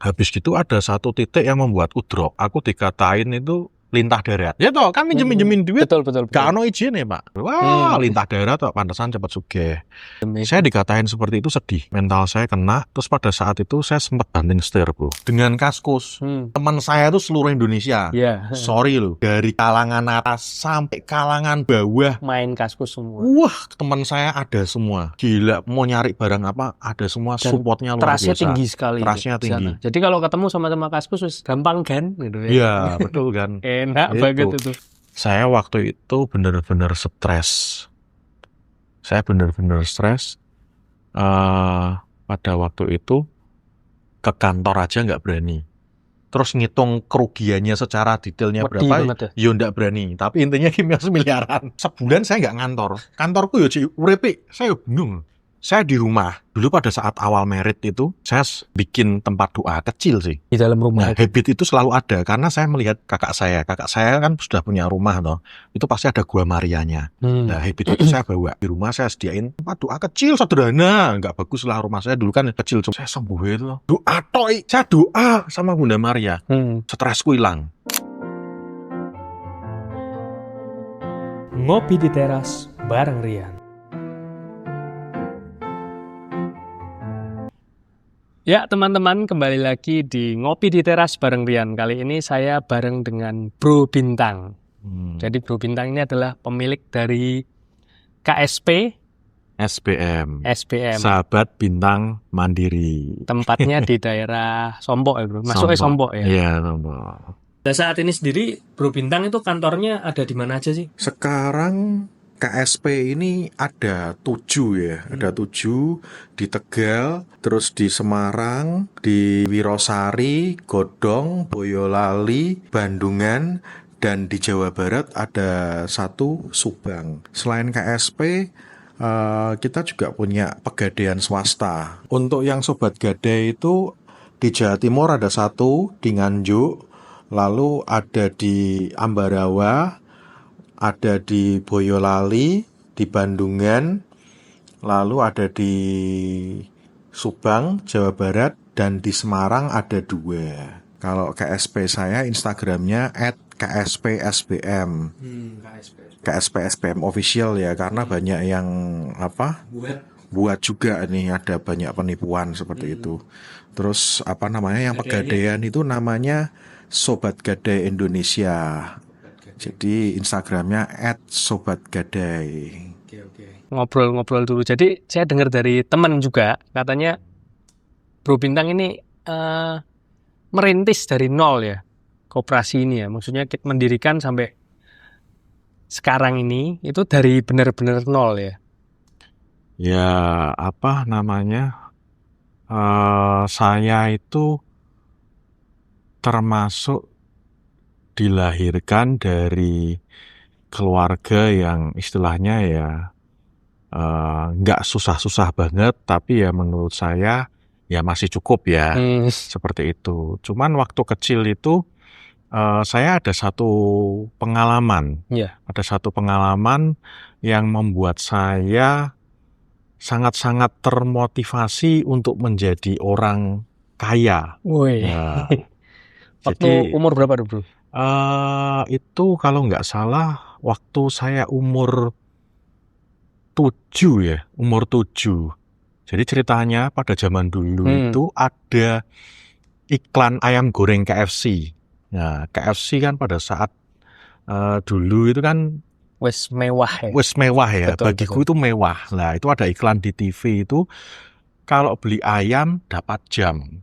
Habis gitu ada satu titik yang membuat drop. Aku dikatain itu lintah darat. Ya toh, kan minjem-minjemin duit. Betul. Gak ono izin ya, Pak. Wah, lintah darat toh, pantesan cepat sugih. Saya dikatain seperti itu sedih. Mental saya kena. Terus pada saat itu saya sempat banting setir, Bro. Dengan Kaskus. Teman saya itu seluruh Indonesia. Iya. Sorry loh. Dari kalangan atas sampai kalangan bawah. Main Kaskus semua. Wah, teman saya ada semua. Gila, mau nyari barang apa, ada semua. Dan supportnya luar biasa. Trustnya tinggi sekali. Trustnya tinggi. Jadi kalau ketemu sama Kaskus gampang kan? Gitu ya. Iya, betul kan. Enak banget itu. Saya waktu itu benar-benar stres. Saya benar-benar stres. Pada waktu itu ke kantor aja nggak berani. Terus ngitung kerugiannya secara detailnya Wedi berapa, ya nggak berani. Tapi intinya kimia miliaran. Sebulan saya nggak ngantor. Kantorku ya urepe, saya bingung. Saya di rumah. Dulu pada saat awal merit itu, saya bikin tempat doa kecil sih. Di dalam rumah. Nah, habit itu selalu ada. Karena saya melihat kakak saya. Kakak saya kan sudah punya rumah, toh. Itu pasti ada gua Marianya. Nah, habit itu saya bawa. Di rumah saya sediain tempat doa kecil, sederhana. Nggak bagus lah rumah saya. Dulu kan kecil. Saya sembuh itu. Doa toy. Saya doa sama Bunda Maria. Stresku hilang. Ngopi di teras bareng Rian. Ya teman-teman, kembali lagi di Ngopi di Teras bareng Rian. Kali ini saya bareng dengan Bro Bintang. Jadi Bro Bintang ini adalah pemilik dari KSP SBM. Sahabat Bintang Mandiri. Tempatnya di daerah Sombok ya Bro. Masuknya Sombok ya? Iya, Sombok. Nah, saat ini sendiri Bro Bintang itu kantornya ada di mana aja sih? Sekarang KSP ini ada 7 ya, ada 7 di Tegal, terus di Semarang, di Wirosari, Godong, Boyolali, Bandungan, dan di Jawa Barat ada 1 Subang. Selain KSP, kita juga punya pegadaian swasta. Untuk yang Sobat Gadai itu di Jawa Timur ada 1 di Nganjuk, lalu ada di Ambarawa, ada di Boyolali, di Bandungan, lalu ada di Subang, Jawa Barat, dan di Semarang ada 2. Kalau KSP saya Instagramnya @KSPSBM. KSPSBM official ya, karena banyak yang buat juga nih, ada banyak penipuan seperti itu. Terus yang pegadaian itu namanya Sobat Gadai Indonesia. Jadi Instagramnya @sobatgadai. Ngobrol-ngobrol dulu. Jadi saya dengar dari teman juga, katanya Bro Bintang ini merintis dari nol ya, koperasi ini ya. Maksudnya kita mendirikan sampai sekarang ini itu dari benar-benar nol ya. Ya, saya itu termasuk dilahirkan dari keluarga yang istilahnya ya nggak susah-susah banget, tapi ya menurut saya ya masih cukup ya, seperti itu. Cuman waktu kecil itu saya ada satu pengalaman, ada satu pengalaman yang membuat saya sangat-sangat termotivasi untuk menjadi orang kaya. Ya. Waktu umur berapa Bro? Itu kalau nggak salah waktu saya umur 7 ya, umur 7. Jadi ceritanya pada zaman dulu itu ada iklan ayam goreng KFC. Nah, KFC kan pada saat dulu itu kan wes mewah ya. Bagiku itu mewah. Nah, itu ada iklan di TV itu, kalau beli ayam dapat jam.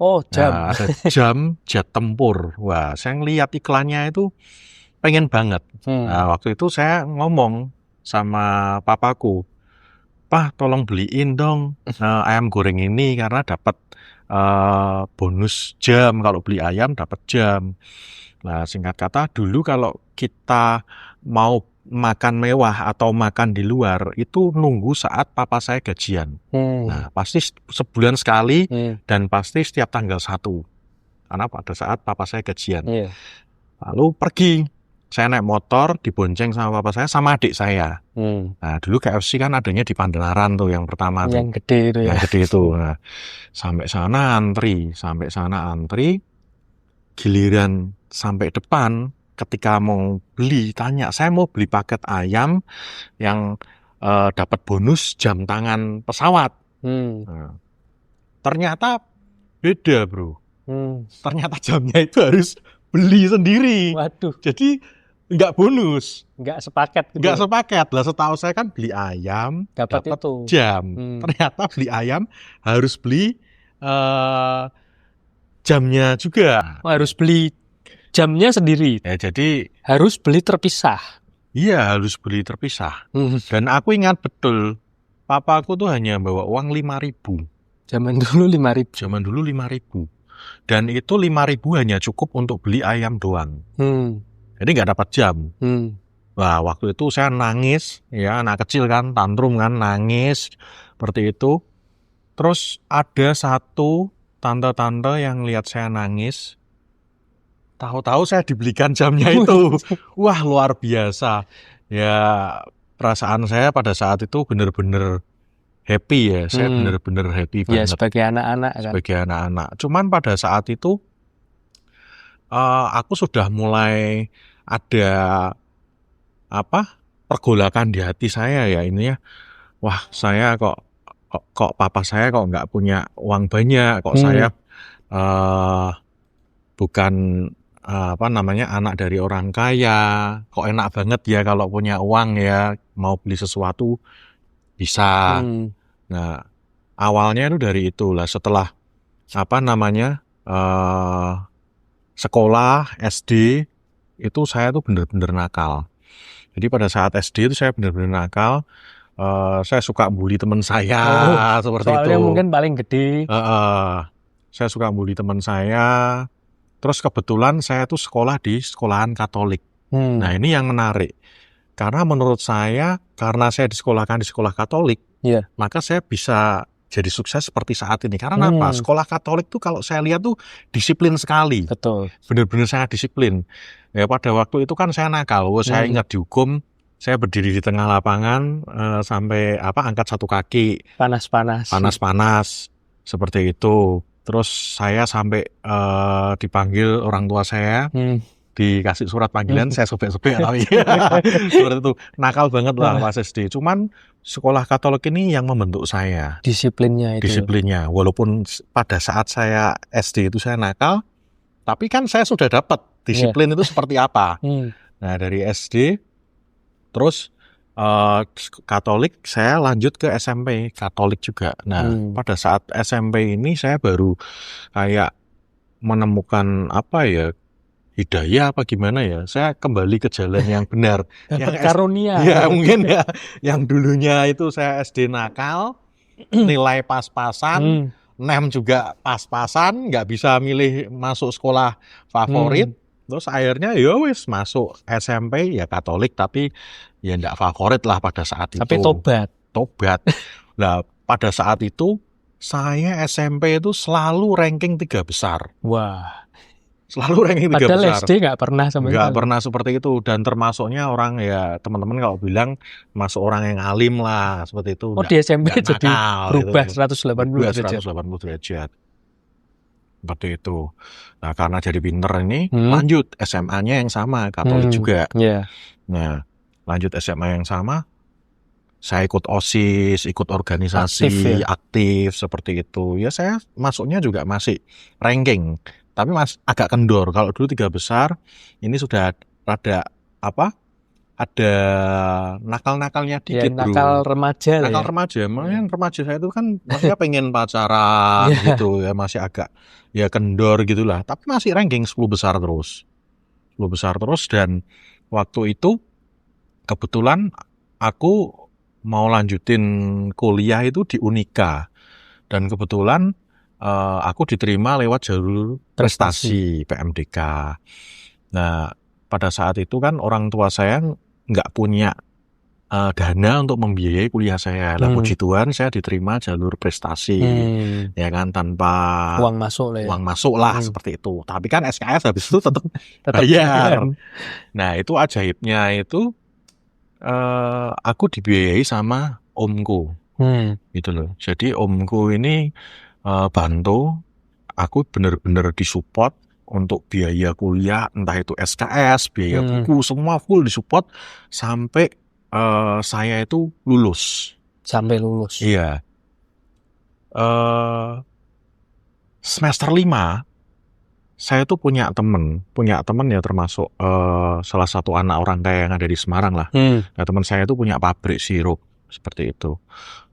Oh, jam. Nah, ada jam jet tempur. Wah, saya ngeliat iklannya itu pengen banget. Nah, waktu itu saya ngomong sama papaku, "Pak, tolong beliin dong ayam goreng ini karena dapat bonus jam. Kalau beli ayam dapat jam." Nah, singkat kata, dulu kalau kita mau makan mewah atau makan di luar itu nunggu saat papa saya gajian. Nah, pasti sebulan sekali dan pasti setiap tanggal 1. Karena pada saat papa saya gajian. Lalu pergi saya naik motor dibonceng sama papa saya sama adik saya. Nah, dulu KFC kan adanya di Pandanaran tuh yang pertama tuh. Yang gede itu ya. Yang gede itu. Nah, sampai sana antri, giliran sampai depan ketika mau beli tanya, saya mau beli paket ayam yang dapat bonus jam tangan pesawat. Nah, ternyata beda, bro. Ternyata jamnya itu harus beli sendiri. Waduh. Jadi nggak bonus, nggak sepaket gitu. Nggak sepaket lah. Setahu saya kan beli ayam dapat itu jam. Ternyata beli ayam harus beli jamnya juga. Harus beli jamnya sendiri. Ya, jadi harus beli terpisah. Iya, harus beli terpisah. Dan aku ingat betul, papaku tuh hanya bawa uang 5.000. Zaman dulu 5.000. Zaman dulu 5.000. Dan itu 5.000 hanya cukup untuk beli ayam doang. Jadi nggak dapat jam. Wah, waktu itu saya nangis, ya anak kecil kan, tantrum kan, nangis seperti itu. Terus ada satu tante-tante yang lihat saya nangis, tahu-tahu saya dibelikan jamnya itu. Wah, luar biasa. Ya, perasaan saya pada saat itu benar-benar happy ya. Saya benar-benar happy banget. Ya, sebagai anak-anak kan. Sebagai anak-anak. Cuman pada saat itu aku sudah mulai ada pergolakan di hati saya ya ini ya. Wah, saya kok papa saya kok nggak punya uang banyak, kok saya bukan anak dari orang kaya, kok enak banget ya kalau punya uang ya, mau beli sesuatu bisa. Nah, awalnya itu dari itulah. Setelah sekolah SD itu saya tuh bener-bener nakal. Jadi pada saat SD itu saya benar-benar nakal. Saya suka bully teman saya, seperti itu. Soalnya mungkin paling gede. Saya suka bully teman saya. Terus kebetulan saya tuh sekolah di sekolahan Katolik. Nah, ini yang menarik. Karena menurut saya, karena saya disekolahkan di sekolah Katolik, maka saya bisa jadi sukses seperti saat ini. Karena apa? Sekolah Katolik tuh kalau saya lihat tuh disiplin sekali. Betul. Benar-benar sangat disiplin. Ya, pada waktu itu kan saya nakal. Saya ingat dihukum, saya berdiri di tengah lapangan sampai angkat satu kaki. Panas-panas. Seperti itu. Terus saya sampai dipanggil orang tua saya. Dikasih surat panggilan, saya sobek-sobek. Seperti itu. Nakal banget lah pas SD. Cuman sekolah Katolik ini yang membentuk saya. Disiplinnya. Walaupun pada saat saya SD itu saya nakal, tapi kan saya sudah dapat disiplin itu seperti apa. Nah, dari SD, terus Katolik, saya lanjut ke SMP Katolik juga. Nah, pada saat SMP ini saya baru kayak menemukan hidayah apa gimana ya. Saya kembali ke jalan yang benar. Yang karunia. Ya mungkin ya. Yang dulunya itu saya SD nakal, nilai pas-pasan, nem juga pas-pasan, nggak bisa milih masuk sekolah favorit. Terus akhirnya ya wis masuk SMP ya Katolik, tapi ya nggak favorit lah pada saat itu. Tapi tobat. Nah, pada saat itu saya SMP itu selalu ranking 3 besar. Wah. Selalu ranking 3 besar. Padahal SD nggak pernah sama sekali. Nggak pernah seperti itu. Dan termasuknya orang ya teman-teman kalau bilang masuk orang yang alim lah seperti itu. Di SMP jadi berubah gitu. 180 derajat. Seperti itu. Nah, karena jadi pinter ini lanjut SMA-nya yang sama, Katolik juga. Nah, lanjut SMA yang sama. Saya ikut OSIS, ikut organisasi, aktif seperti itu. Ya saya masuknya juga masih ranking. Tapi agak kendor. Kalau dulu 3 besar, ini sudah ada ada nakal-nakalnya dikit, bro. Nakal remaja. Nakal remaja. Makanya remaja saya itu kan masih pengen pacaran gitu ya, masih agak ya kendor gitulah. Tapi masih ranking 10 besar terus. 10 besar terus dan waktu itu kebetulan aku mau lanjutin kuliah itu di Unika. Dan kebetulan aku diterima lewat jalur prestasi PMDK. Nah, pada saat itu kan orang tua saya nggak punya dana untuk membiayai kuliah saya. Lah puji Tuhan saya diterima jalur prestasi, ya kan, tanpa Uang masuk lah ya. uang masuk lah seperti itu. Tapi kan SKS habis itu tetap Tetap bayar. Nah itu ajaibnya itu aku dibiayai sama omku, gitu loh. Jadi omku ini bantu aku bener-bener disupport untuk biaya kuliah, entah itu SKS, biaya buku, semua full disupport sampai saya itu lulus. Sampai lulus. Iya. Semester 5 saya tuh punya temen ya, termasuk salah satu anak orang kaya yang ada di Semarang lah. Nah teman saya itu punya pabrik sirup seperti itu.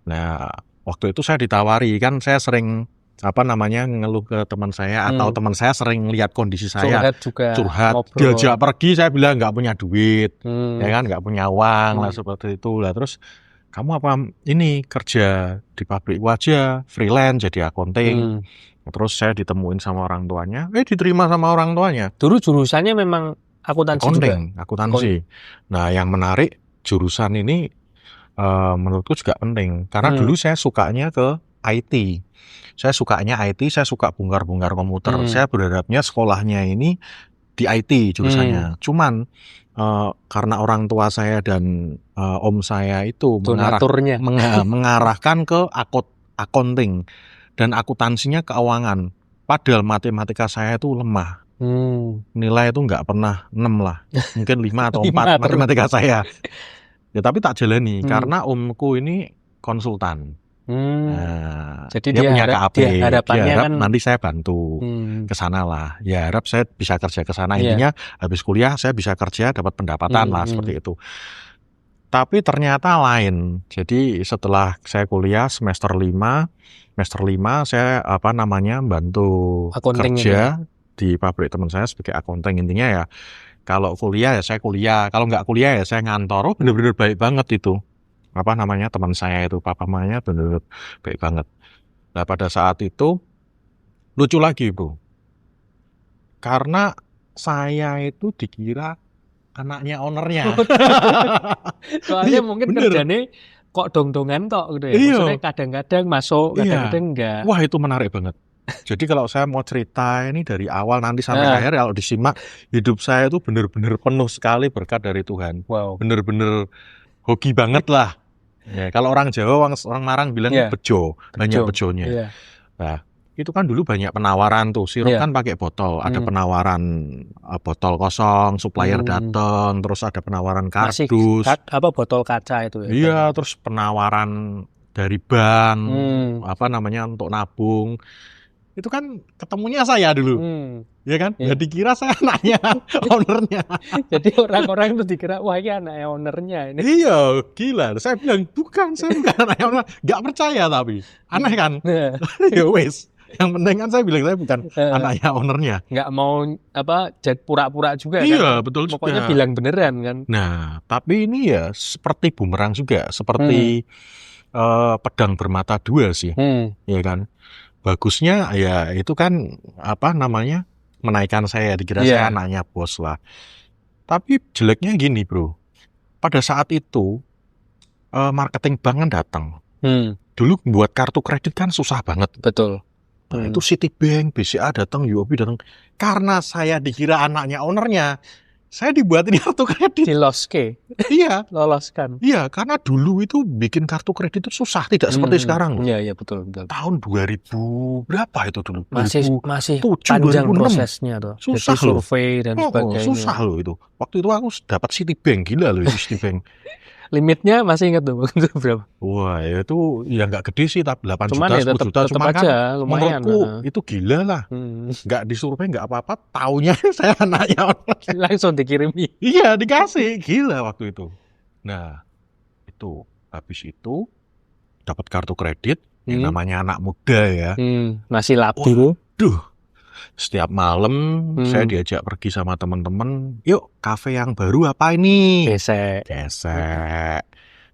Nah waktu itu saya ditawari, kan saya sering ngeluh ke teman saya, atau teman saya sering lihat kondisi saya curhat, diajak pergi, saya bilang nggak punya duit, ya kan, nggak punya uang lah seperti itu lah. Terus kamu apa ini kerja di pabrik aja, freelance jadi accounting. Terus saya ditemuin sama orang tuanya, diterima sama orang tuanya. Dulu jurusannya memang akuntansi. Nah yang menarik, jurusan ini menurutku juga penting, karena dulu saya sukanya ke IT. Saya sukanya IT, saya suka bongkar-bongkar komputer. Saya berharapnya sekolahnya ini di IT jurusannya. Cuman karena orang tua saya dan om saya itu mengarahkan ke accounting dan akuntansinya keuangan. Padahal matematika saya itu lemah. Nilai itu nggak pernah 6 lah. Mungkin 5 atau 4 matematika saya. Ya tapi tak jalani karena omku ini konsultan. Nah, jadi dia punya KAP, dia harap kan nanti saya bantu ke sana lah. Ya harap saya bisa kerja ke sana. Intinya habis kuliah saya bisa kerja, dapat pendapatan lah seperti itu. Tapi ternyata lain. Jadi setelah saya kuliah semester 5 saya bantu kerja di pabrik teman saya sebagai accounting. Intinya ya kalau kuliah ya saya kuliah, kalau nggak kuliah ya saya ngantor. Bener-bener baik banget itu. Teman saya itu, papa mamanya bener-bener baik banget. Nah pada saat itu lucu lagi bro, karena saya itu dikira anaknya ownernya. Soalnya mungkin kerjanya kok dong-dongan tok gitu ya. Maksudnya kadang-kadang masuk, kadang-kadang enggak. Wah itu menarik banget. Jadi kalau saya mau cerita ini dari awal nanti sampai akhir, kalau disimak, hidup saya itu bener-bener penuh sekali berkat dari Tuhan. Bener-bener hoki banget lah. Ya, kalau orang Jawa, orang Marang bilang bejo, banyak bejonya. Nah, itu kan dulu banyak penawaran tuh, sirup kan pakai botol, ada penawaran botol kosong, supplier datang, terus ada penawaran kardus. Botol kaca itu ya. Iya, terus penawaran dari bank, untuk nabung. Itu kan ketemunya saya dulu. Ya kan? Ya dikira saya anaknya ownernya. Jadi orang-orang itu dikira wah ini anaknya ownernya ini. Iya, gila. Saya bilang bukan, saya bukan anaknya owner. Gak percaya tapi aneh kan? Ya wes. Yang penting kan saya bilang saya bukan anaknya ownernya. Nggak mau pura-pura juga kan? Iya, betul juga. Pokoknya bilang beneran kan. Nah, tapi ini ya seperti bumerang juga, seperti pedang bermata dua sih, ya kan? Bagusnya ya itu kan menaikkan saya, dikira saya anaknya bos lah. Tapi jeleknya gini bro, pada saat itu marketing bank kan datang. Dulu buat kartu kredit kan susah banget. Betul. Nah itu Citibank, BCA datang, UOB datang. Karena saya dikira anaknya ownernya, saya dibuatin kartu kredit. Diloske. Iya. Loloskan. Iya, karena dulu itu bikin kartu kredit itu susah, tidak seperti sekarang. Iya, betul. Tahun 2000 berapa itu dulu? Masih panjang 2006. Prosesnya tuh. Susah loh. Survei dan sebagainya. Susah loh itu. Waktu itu aku dapat Citibank, gila loh itu Citibank. Limitnya masih ingat tuh berapa? Wah, itu ya nggak gede sih, tapi 8 cuman juta, 10 juta. Cuman kan lumayan, menurutku itu gila lah. Nggak disurvei, nggak apa-apa. Taunya saya anaknya langsung dikirimi. Iya, dikasih. Gila waktu itu. Nah, itu. Habis itu dapat kartu kredit. Yang namanya anak muda ya. Masih labil. Waduh. Setiap malam saya diajak pergi sama teman-teman. Yuk, kafe yang baru apa ini? Gesek.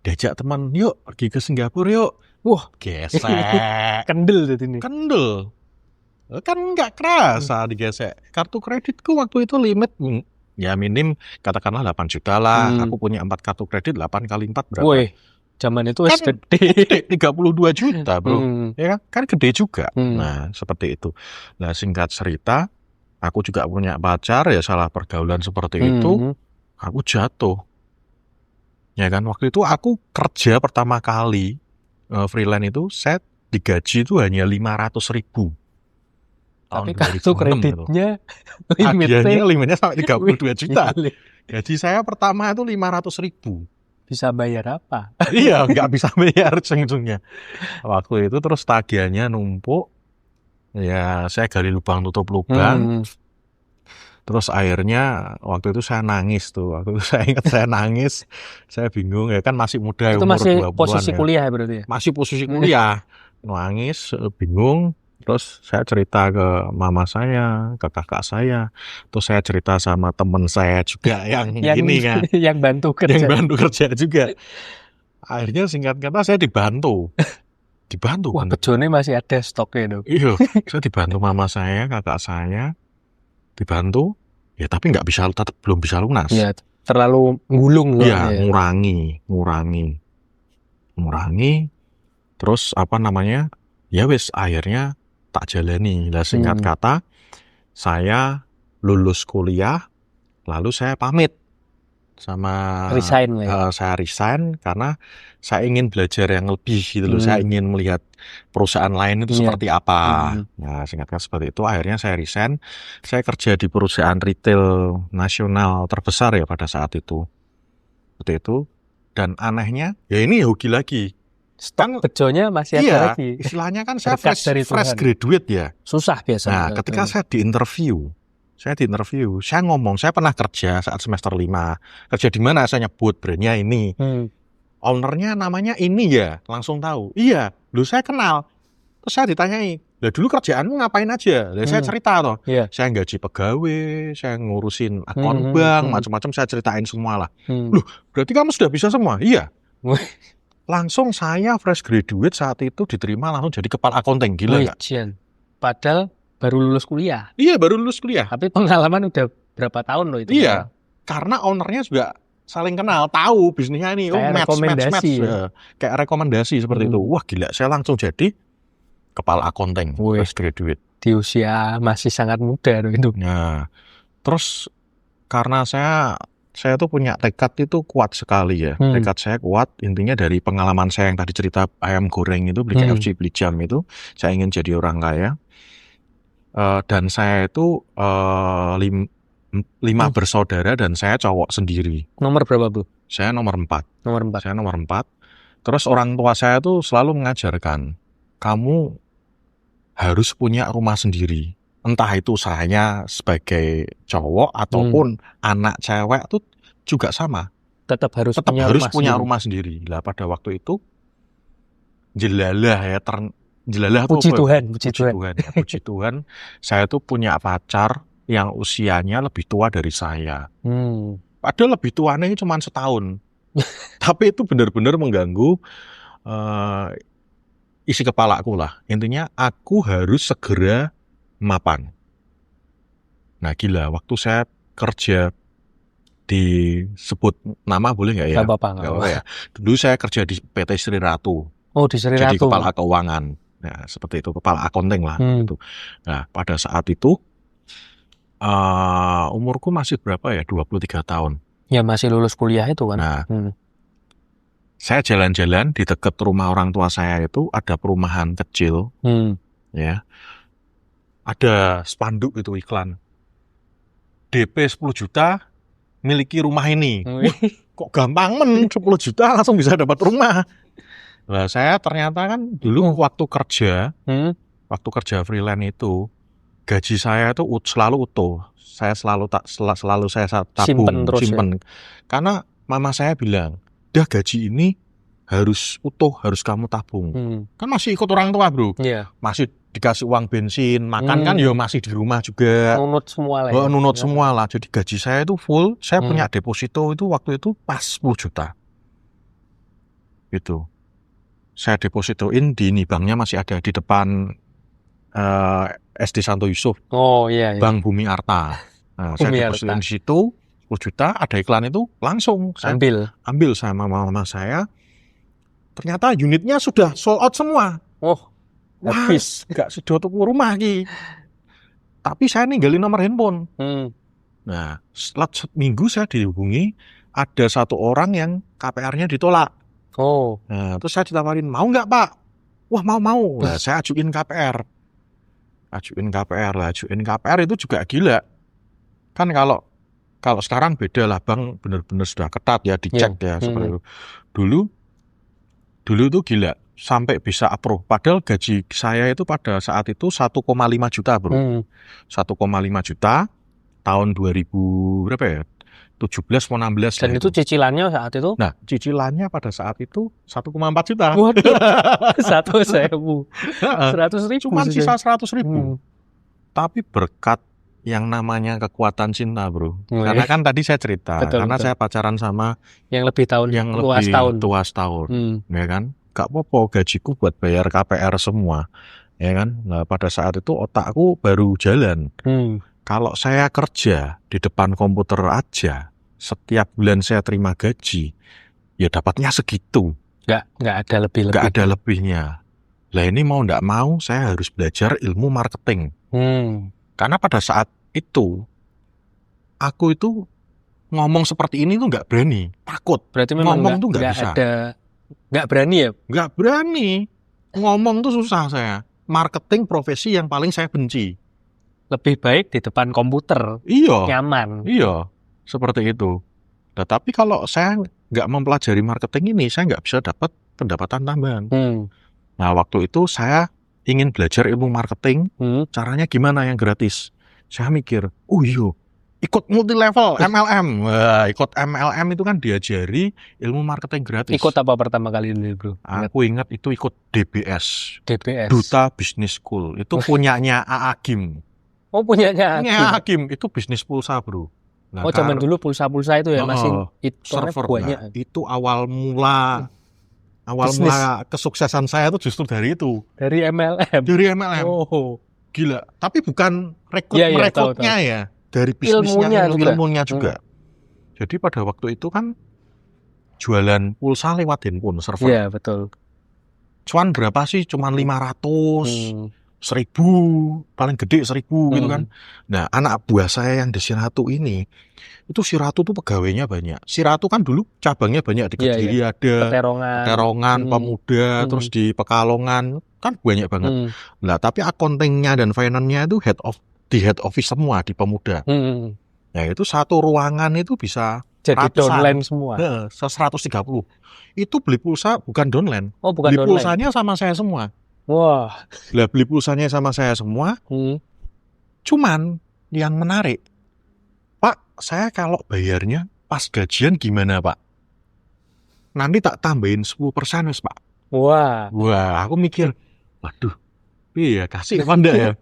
Diajak teman, yuk pergi ke Singapura yuk. Wah, gesek. Kendel jadi ini. Kendel. Kan nggak kerasa digesek. Kartu kreditku waktu itu limit Ya minim katakanlah 8 juta lah. Hmm. Aku punya 4 kartu kredit, 8 kali 4 berapa? Woi, zaman itu wis Kan gede. 32 juta, Bro. Hmm. Ya kan gede juga. Hmm. Nah, seperti itu. Nah, singkat cerita, aku juga punya pacar, ya salah pergaulan seperti itu, aku jatuh. Ya kan, waktu itu aku kerja pertama kali freelance itu, saya digaji itu hanya 500.000. Tapi Tahun kartu 2006 kreditnya hadiahnya limitnya limitnya sampai 32 juta. gile. Gaji saya pertama itu 500.000. Bisa bayar apa? Iya, nggak bisa bayar ujung-ujungnya. Waktu itu terus tagihannya numpuk. Ya, saya gali lubang tutup lubang. Terus akhirnya waktu itu saya nangis tuh. Waktu itu saya ingat saya nangis. Saya bingung ya kan masih muda, Itu umur masih 20-an posisi ya. kuliah berarti ya? Masih posisi kuliah. Nangis, bingung. Terus saya cerita ke mama saya, ke kakak saya. Terus saya cerita sama temen saya juga yang ini kan. Yang bantu kerja. Yang bantu kerja juga. Akhirnya singkat kata saya dibantu. Wah, bejone masih ada stoknya dong. Iya, saya dibantu mama saya, kakak saya. Dibantu. Ya tapi nggak bisa, tetap belum bisa lunas. Iya, terlalu gulung loh. Iya, ngurangi. Terus apa namanya? Ya wis akhirnya tak jalani. Lah singkat kata, saya lulus kuliah, lalu saya pamit sama Resign lah ya. saya resign karena saya ingin belajar yang lebih gitu loh. Saya ingin melihat perusahaan lain itu seperti apa. Nah, singkat kata seperti itu. Akhirnya saya resign. Saya kerja di perusahaan retail nasional terbesar ya pada saat itu. Seperti itu. Dan anehnya, ya ini hoki lagi. Stok bejonya masih ada lagi. Istilahnya kan saya Berkat dari fresh Tuhan. graduate ya. Susah biasanya. Nah, ketika saya di interview, saya ngomong, saya pernah kerja saat semester 5. Kerja di mana? Saya nyebut brandnya ini. Ownernya namanya ini ya, langsung tahu. Iya, lu saya kenal. Terus saya ditanyai, lah dulu kerjaanmu ngapain aja? Lah saya cerita toh. Saya gaji pegawai, saya ngurusin akun bank, macam-macam saya ceritain semua lah. Loh, berarti kamu sudah bisa semua? Iya. Langsung saya fresh graduate saat itu diterima langsung jadi kepala accounting. Gila nggak? Padahal baru lulus kuliah. Iya, baru lulus kuliah. Tapi pengalaman udah berapa tahun loh itu. Iya, karena ownernya juga saling kenal, tahu bisnisnya ini. Kayak rekomendasi. Kayak rekomendasi seperti itu. Wah gila, saya langsung jadi kepala accounting, fresh graduate. Di usia masih sangat muda loh itu. Nah, terus karena saya tuh punya tekad itu kuat sekali ya. Tekad saya kuat, intinya dari pengalaman saya yang tadi cerita ayam goreng itu, beli KFC, beli jam itu, saya ingin jadi orang kaya. Dan saya itu 5 bersaudara dan saya cowok sendiri. Nomor berapa, Bu? Saya nomor 4. Saya nomor 4. Terus orang tua saya tuh selalu mengajarkan, kamu harus punya rumah sendiri. Entah itu saya sebagai cowok ataupun anak cewek tuh juga sama. Tetap harus punya rumah sendiri. Lah pada waktu itu jelalah ya, puji Tuhan. Puji Tuhan, saya tuh punya pacar yang usianya lebih tua dari saya. Padahal lebih tuanya cuma setahun. Tapi itu benar-benar mengganggu isi kepalaku lah. Intinya aku harus segera mapan. Nah gila, waktu saya kerja disebut nama boleh nggak ya? Nggak apa-apa ya. Dulu saya kerja di PT Sri Ratu. Oh, di Sri Ratu. Jadi kepala keuangan. Nah seperti itu, kepala accounting lah. Gitu. Nah pada saat itu umurku masih berapa ya? 23 tahun. Ya masih lulus kuliah itu kan. Nah, saya jalan-jalan di dekat rumah orang tua saya itu ada perumahan kecil, ya. Ada spanduk itu iklan. DP 10 juta, miliki rumah ini. Kok gampang 10 juta langsung bisa dapat rumah. Nah, saya ternyata kan dulu waktu kerja freelance itu, gaji saya itu selalu utuh. Saya selalu saya tabung, simpen. Karena mama saya bilang, dah gaji ini harus utuh, harus kamu tabung. Kan masih ikut orang tua, Bro. Masih dikasih uang bensin, makan kan ya masih di rumah juga. Nunut semua lah. Nunut semua lah. Jadi gaji saya itu full, saya punya deposito itu waktu itu pas 10 juta. Gitu. Saya depositoin di banknya masih ada di depan SD Santo Yusuf. Oh iya. Bank Bumi Arta. Nah, saya depositoin di situ. 10 juta, ada iklan itu, langsung saya ambil sama mama saya. Ternyata unitnya sudah sold out semua. Oh, Wah, habis. gak sudah tuku rumah ki. Tapi saya ninggalin nomor handphone. Nah, setelah seminggu saya dihubungi, ada satu orang yang KPR-nya ditolak. Oh. Nah, terus saya ditawarin, mau nggak Pak? Wah, mau. Nah, saya ajuin KPR. Ajuin KPR itu juga gila. Kan kalau sekarang beda lah, Bang, bener-bener sudah ketat ya, dicek ya seperti itu. Dulu itu gila, sampai bisa approve. Padahal gaji saya itu pada saat itu 1,5 juta, bro. 1,5 juta tahun 2000 berapa ya? 17 mau 16. Dan itu cicilannya saat itu? Nah, cicilannya pada saat itu 1,4 juta. Waduh, 100.000. Cuma sisa 100.000. Tapi berkat yang namanya kekuatan cinta, bro. Karena kan tadi saya cerita, karena saya pacaran sama yang lebih tua setahun. Ya kan? Gak apa-apa, gajiku buat bayar KPR semua. Ya kan? Nah, pada saat itu otakku baru jalan. Kalau saya kerja di depan komputer aja, setiap bulan saya terima gaji, ya dapatnya segitu. Nggak ada lebih-lebih. Nggak ada lebihnya. Lah ini mau nggak mau, saya harus belajar ilmu marketing. Karena pada saat itu, aku itu ngomong seperti ini tuh nggak berani, takut. Berarti memang ngomong tuh nggak bisa. Nggak berani ya? Nggak berani. Ngomong tuh susah saya. Marketing profesi yang paling saya benci. Lebih baik di depan komputer. Iya. Nyaman. Iya, seperti itu. Nah, tapi kalau saya nggak mempelajari marketing ini, saya nggak bisa dapat pendapatan tambahan. Nah, waktu itu saya ingin belajar ilmu marketing. Caranya gimana yang gratis? Saya mikir, oh iya, ikut multi level MLM. Wah, ikut MLM itu kan diajari ilmu marketing gratis. Ikut apa pertama kali dulu, bro? Aku ingat itu ikut DBS. Duta Business School. Itu punyanya AA Gim. Oh, punyanya Hakim itu bisnis pulsa, bro. Nah, zaman dulu pulsa-pulsa itu ya masih server banyak. Itu awal mula kesuksesan saya itu justru dari itu. Dari MLM. Oh, gila. Tapi bukan rekrutnya ya, dari bisnisnya, ilmunya juga. Jadi pada waktu itu kan jualan pulsa lewat handphone server. Iya, betul. Cuan berapa sih? Cuman 500. 1.000, paling gede 1.000 gitu kan. Nah, anak buah saya yang di Siratu ini, itu Siratu tuh pegawainya banyak. Siratu kan dulu cabangnya banyak, di Kediri ada, Peterongan, Pemuda, terus di Pekalongan, kan banyak banget. Nah, tapi accounting-nya dan finance-nya itu di head office semua di Pemuda. Nah, itu satu ruangan itu bisa jadi downline semua. 130. Itu beli pulsa bukan downline. Oh, bukan beli downline. Pulsanya sama saya semua. Wah, lah beli pulsanya sama saya semua. Cuman yang menarik, Pak, saya kalau bayarnya pas gajian gimana, Pak? Nanti tak tambahin 10% wes, Pak. Wah, aku mikir, waduh, iya kasih apa enggak ya?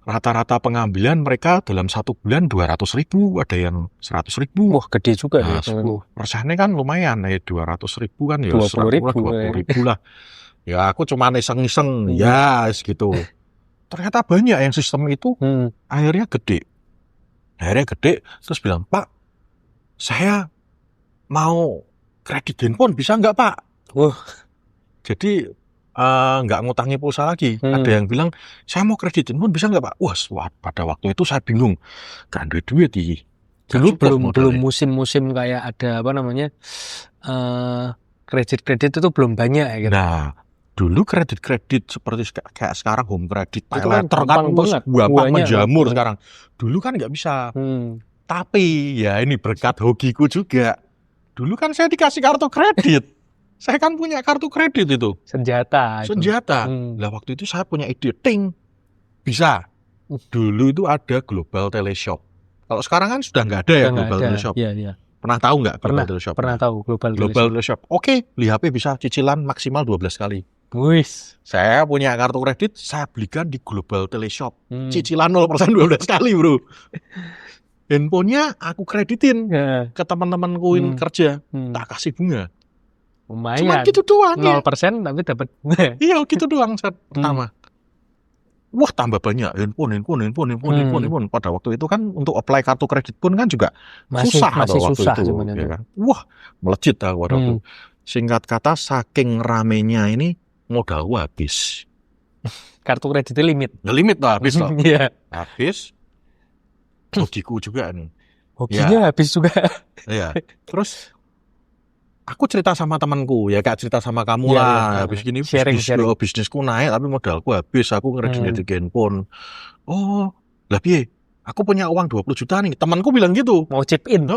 Rata-rata pengambilan mereka dalam 1 bulan 200.000, ada yang 100.000. Wah, gede juga ya. 10% kan lumayan, 200.000 kan ya 20.000 lah. Ya aku cuma iseng-iseng, ya gitu. Ternyata banyak yang sistem itu akhirnya gede. Terus bilang, Pak, saya mau kredit handphone, bisa nggak Pak? Jadi nggak ngutangi pulsa lagi. Ada yang bilang, saya mau kredit handphone, bisa nggak Pak? Wah, pada waktu itu saya bingung. Kan duit di. Dulu belum musim-musim kayak ada apa namanya kredit itu belum banyak ya. Gitu. Nah, dulu kredit seperti kayak sekarang home credit, itu kan gampang banget, gampang menjamur sekarang. Dulu kan nggak bisa. Tapi ya ini berkat hokiku juga. Dulu kan saya dikasih kartu kredit. Saya kan punya kartu kredit itu. Senjata. Lah waktu itu saya punya ide, bisa. Dulu itu ada Global Teleshop. Kalau sekarang kan sudah nggak ada ya Global Teleshop. Iya. Pernah tahu nggak Global Teleshop? Pernah tahu Global Teleshop. Oke, beli HP bisa cicilan maksimal 12 kali. Wis. Saya punya kartu kredit, saya belikan di Global Teleshop. Cicilan 0% 12 kali, bro. Handphonenya aku kreditin ke teman-temanku kerja. Tak kasih bunga. Lumayan. Cuma gitu doang 0% tapi dapat bunga. Iya, gitu doang saat pertama. wah tambah banyak handphone. Pada waktu itu kan untuk apply kartu kredit pun kan juga susah masih waktu susah itu, sebenarnya. ya kan. Wah, melejit pada waktu itu. Singkat kata, saking ramenya ini modal gua habis. Kartu kreditnya limit. Limit lah habis loh. Iya. Habis. Hokiku juga nih. Hokinya habis juga. Iya. Terus aku cerita sama temanku, ya kayak cerita sama kamu lah. Habis gini sharing. bisnisku naik tapi modalku habis. Aku ngredit handphone. Oh, lah piye? Aku punya uang 20 juta nih. Temanku bilang gitu. Mau chip in.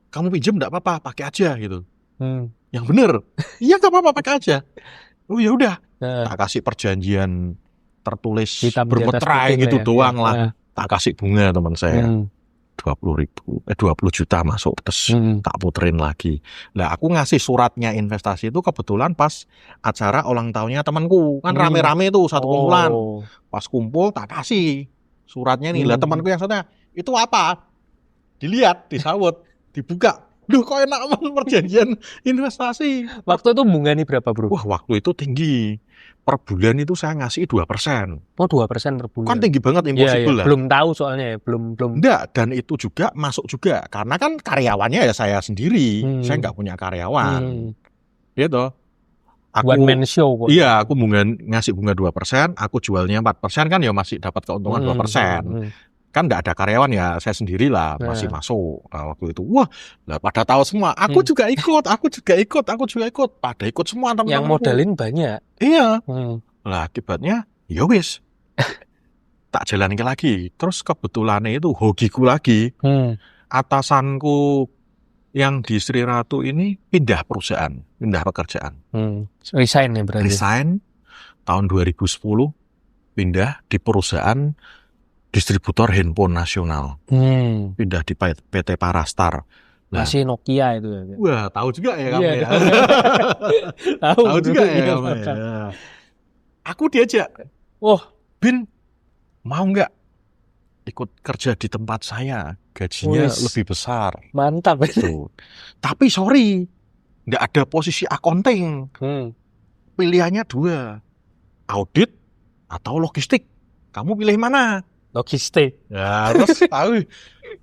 Kamu pinjem enggak apa-apa, pakai aja gitu. Yang bener. Iya enggak apa-apa, pakai aja. Oh ya udah. Tak kasih perjanjian tertulis bermeterai gitu doang lah. Tak kasih bunga teman saya. 20 juta masuk terus tak puterin lagi. Nah aku ngasih suratnya investasi itu kebetulan pas acara ulang tahunnya temanku. Kan rame-rame tuh satu kumpulan. Pas kumpul tak kasih suratnya nih. Lah temanku yang satunya, itu apa? Dilihat, disawut, dibuka. Duh kok enak banget perjanjian investasi. Waktu itu bunganya berapa bro? Wah waktu itu tinggi. Per bulan itu saya ngasih 2%. Oh 2% per bulan. Kan tinggi banget, impossible lah. Belum tahu soalnya ya, belum. Enggak, dan itu juga masuk juga. Karena kan karyawannya ya saya sendiri. Saya nggak punya karyawan. Gitu. One man show kok. Iya, aku ngasih bunga 2%, aku jualnya 4% kan ya masih dapat keuntungan 2%. Kan nggak ada karyawan ya, saya sendirilah masih masuk. Nah, waktu itu, wah, lah pada tahu semua. Aku juga ikut. Pada ikut semua teman-teman. Yang modalin banyak. Iya. Lah akibatnya, ya wis. Tak jalanin lagi. Terus kebetulannya itu hokiku lagi. Atasanku yang di Sri Ratu ini pindah perusahaan, pindah pekerjaan. Resign ya berarti. Resign tahun 2010, pindah di perusahaan distributor handphone nasional. Pindah di PT Parastar. Nah, masih Nokia itu ya. Wah, tahu juga ya kamu ya. Tahu juga ya kamu ya. Aku diajak. Bin, mau nggak ikut kerja di tempat saya? Gajinya lebih besar. Mantap itu. Tapi sorry, nggak ada posisi accounting. Pilihannya 2, audit atau logistik. Kamu pilih mana? Logistik. Ya, terus tahu,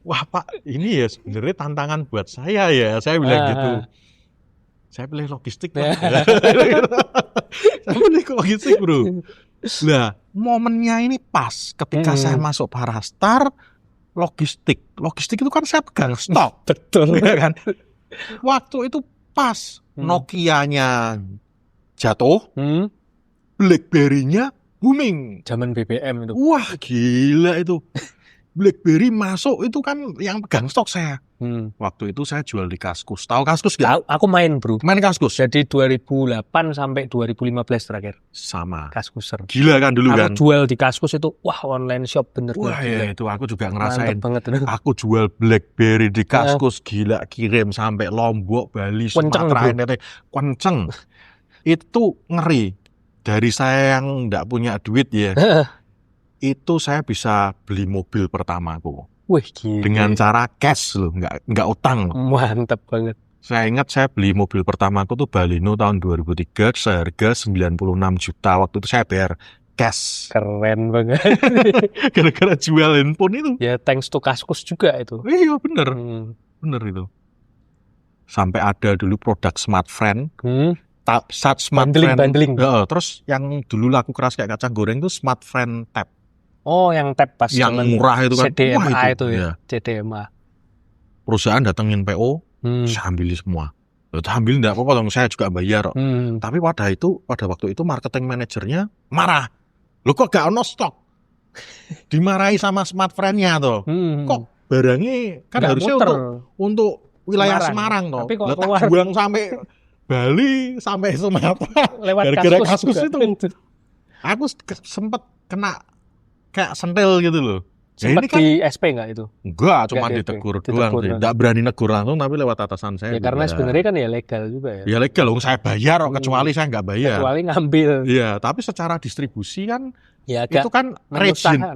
wah Pak, ini ya sebenarnya tantangan buat saya ya. Saya bilang gitu. Saya pilih logistik, Pak. Saya pilih logistik, bro. Lah, momennya ini pas ketika saya masuk Parastar, logistik itu kan saya pegang stok. Betul. Ya kan? Waktu itu pas Nokia-nya jatuh, BlackBerry-nya booming. Zaman BBM itu. Wah gila itu. BlackBerry masuk itu kan yang pegang stok saya. Waktu itu saya jual di Kaskus. Tahu Kaskus gak? Aku main bro. Main Kaskus. Jadi 2008 sampai 2015 terakhir. Sama. Kaskuser. Gila kan dulu kan? Aku jual di Kaskus itu, wah online shop bener. Wah ya itu aku juga ngerasain. Mantap banget. Aku jual BlackBerry di Kaskus, gila, kirim sampai Lombok, Bali, Sumatera, kenceng. Itu ngeri. Dari saya yang nggak punya duit ya, itu saya bisa beli mobil pertamaku. Wih, gila. Dengan cara cash loh, nggak utang loh. Mantap banget. Saya ingat saya beli mobil pertamaku tuh Baleno tahun 2003 seharga 96 juta. Waktu itu saya bayar cash. Keren banget. Gara-gara jual handphone itu. Ya thanks to Kaskus juga itu. Iya bener, bener itu. Sampai ada dulu produk Smartfren. Bundling. Terus yang dulu laku keras kayak kacang goreng itu Smartfren Tab. Oh, yang Tab pas yang murah itu kan. CDMA itu ya. CDMA. Perusahaan datengin PO, saya ambil semua. Ambil enggak apa-apa dong, saya juga bayar. Tapi pada waktu itu marketing manajernya marah. Loh kok gak ono stok? Dimarahi sama Smartfren-nya tuh. Kok barangnya kan gak harusnya untuk wilayah Semarang toh. Tak buang sampai Bali sampai Sumatera lewat gara-gara Kaskus itu. Aku sempat kena kayak sentil gitu loh. Sempat kan, di SP nggak itu? Enggak, cuma ditegur doang sih. Nggak berani negur langsung tapi lewat atasan saya. Ya karena sebenarnya kan ya legal juga ya. Ya legal, saya bayar kecuali saya nggak bayar. Kecuali ngambil. Iya, tapi secara distribusi kan ya, itu kan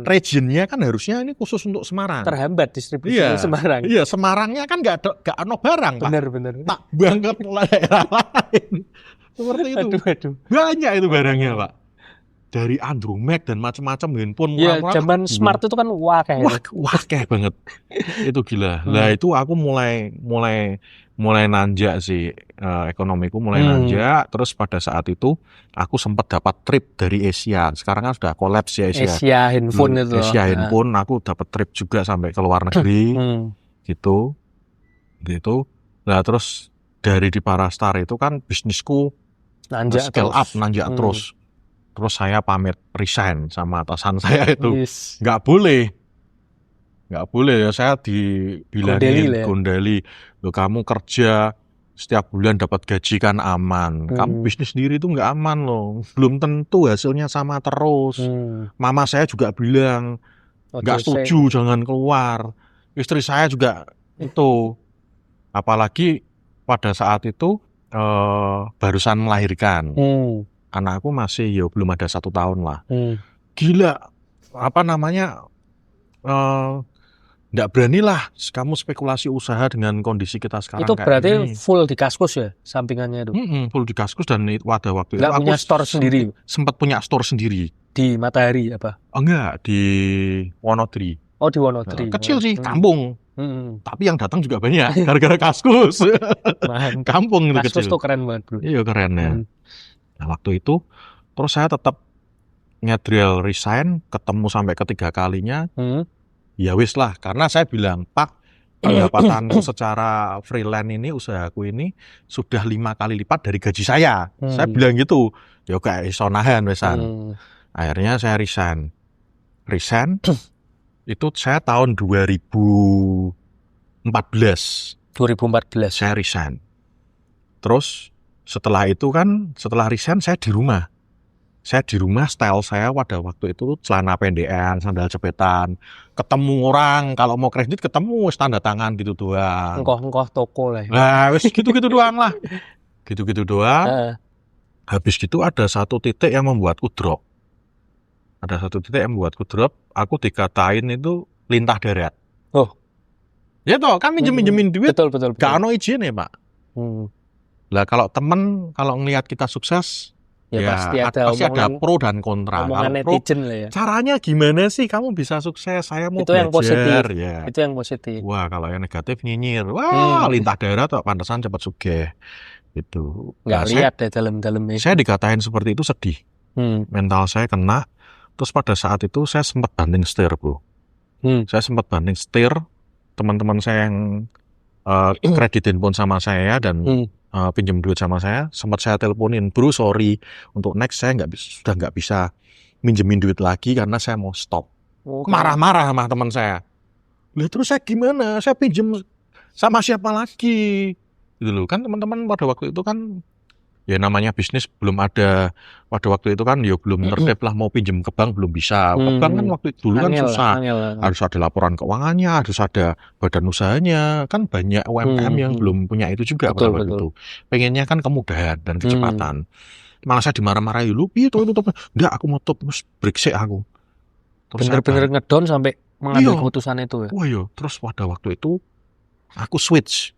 regionnya kan harusnya ini khusus untuk Semarang. Terhambat distribusi Semarang. Iya, Semarangnya kan nggak ada barang, Pak. Bener. Tak banget daerah lain. Seperti itu. Aduh. Banyak itu barangnya, Pak. dari Andromax dan macam-macam handphone Ya, murah-murah. zaman smart itu kan kayak Wah, kayak banget. Itu gila. Lah itu aku mulai nanjak sih, ekonomiku mulai nanjak. Terus pada saat itu aku sempat dapat trip dari Asia. Sekarang kan sudah kolaps ya Asia. Asia handphone itu. Asia handphone, aku dapat trip juga sampai ke luar negeri. Gitu. Nah, terus dari di Parastar itu kan bisnisku Nanjak scale up, terus. nanjak terus. Terus saya pamit resign sama atasan saya itu. Yes. Nggak boleh ya, saya dibilangin gondali. Loh, kamu kerja setiap bulan dapat gaji kan aman. Kamu bisnis sendiri itu nggak aman loh. Belum tentu hasilnya sama terus. Mama saya juga bilang nggak setuju, jangan keluar. Istri saya juga itu. Apalagi pada saat itu barusan melahirkan. Anakku masih ya belum ada 1 tahun lah. Gila, apa namanya, nggak beranilah kamu spekulasi usaha dengan kondisi kita sekarang. Itu kayak berarti gini. full di Kaskus ya sampingannya itu? Full di Kaskus, dan pada waktu nggak itu punya store sendiri? Sempat punya store sendiri. Di Matahari apa? Enggak, di Wonodri. Oh, di Wonodri. Kecil sih, kampung. Tapi yang datang juga banyak gara-gara Kaskus. Kampung itu Kaskus kecil. tuh keren banget, bro. Iya, keren ya. Nah, waktu itu terus saya tetap ngedrill resign, ketemu sampai ketiga kalinya. Ya wis lah, karena saya bilang, Pak, pendapatanku secara freelance ini, usahaku ini sudah 5 kali lipat dari gaji saya. Saya bilang gitu. Ya kayak iso nahan wesan. Akhirnya saya resign itu saya tahun 2014 saya resign. Terus setelah resign saya di rumah. Style saya pada waktu itu celana pendekan, sandal jepetan. Ketemu orang, kalau mau kredit ketemu tanda tangan gitu doang. Engkoh toko lah. Nah, wis gitu-gitu doang lah. Gitu-gitu doang. Habis gitu ada satu titik yang membuatku drop. Aku dikatain itu lintah darat. Oh. Ya toh, kan minjemin duit. Betul. Gak ono izin ya, Pak. Lah kalau ngelihat kita sukses, ya pasti ada pro dan kontra. Omongan netizen lah ya. Caranya gimana sih kamu bisa sukses? Saya mau itu belajar. Yang positif. Ya. Itu yang positif. Wah, kalau yang negatif nyinyir. Wah, lintah darat kok, pantesan cepat sugih. Gitu. Nggak lihat deh dalam-dalamnya. Saya dikatain seperti itu sedih. Mental saya kena. Terus pada saat itu saya sempat banting setir, bro. Teman-teman saya yang kreditin pun sama saya dan pinjam duit sama saya, sempat saya teleponin, bro, sorry, untuk next saya sudah nggak bisa minjemin duit lagi karena saya mau stop. Marah-marah sama teman saya. Lah terus saya gimana? Saya pinjam sama siapa lagi? Gitu loh. Kan teman-teman pada waktu itu kan ya namanya bisnis belum ada, pada waktu itu kan ya belum tertib lah, mau pinjam ke bank belum bisa. Ke bank kan waktu itu dulu kan susah. Harus ada laporan keuangannya, harus ada badan usahanya. Kan banyak UMKM yang belum punya itu juga pada waktu itu. Pengennya kan kemudahan dan kecepatan. Malah saya dimarah-marahi, lu itu. Enggak, aku mau top, break aku. Bener-bener ngedown sampai mengambil keputusan itu ya. Wah iya, terus pada waktu itu aku switch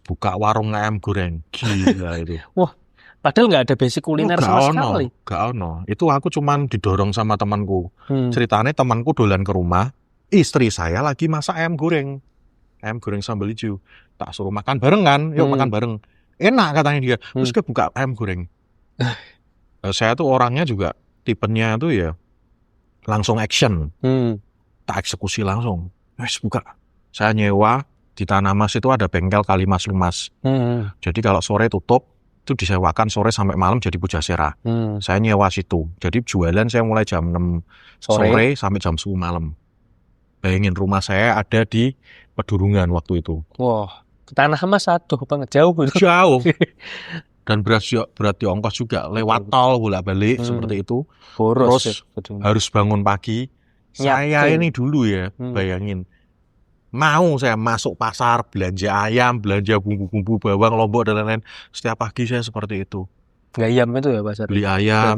buka warung ayam goreng. Gila itu. Wah, padahal nggak ada basic kuliner sama sekali. Gak ono. Itu aku cuman didorong sama temanku. Ceritanya temanku dolan ke rumah, istri saya lagi masak ayam goreng sambal hijau. Tak suruh makan bareng kan, yuk makan bareng. Enak katanya dia. Terus dia buka ayam goreng. Saya tuh orangnya juga tipenya tuh ya langsung action. Tak eksekusi langsung. Wes buka. Saya nyewa di Tanah Mas itu ada bengkel Kalimas Lumas. Jadi kalau sore tutup, itu disewakan sore sampai malam jadi Pujasera. Saya nyewa situ. Jadi jualan saya mulai jam 6 sore sampai jam 10 malam. Bayangin rumah saya ada di Pedurungan waktu itu. Wah, ke Tanah Mas aduh banget jauh. Jauh. Dan berat di ongkos juga. Lewat tol bolak-balik seperti itu. Terus harus bangun pagi. Saya ini dulu ya, bayangin. Mau saya masuk pasar, belanja ayam, belanja bumbu-bumbu, bawang, lombok, dan lain-lain. Setiap pagi saya seperti itu. Ayam itu ya pasar? Beli ayam.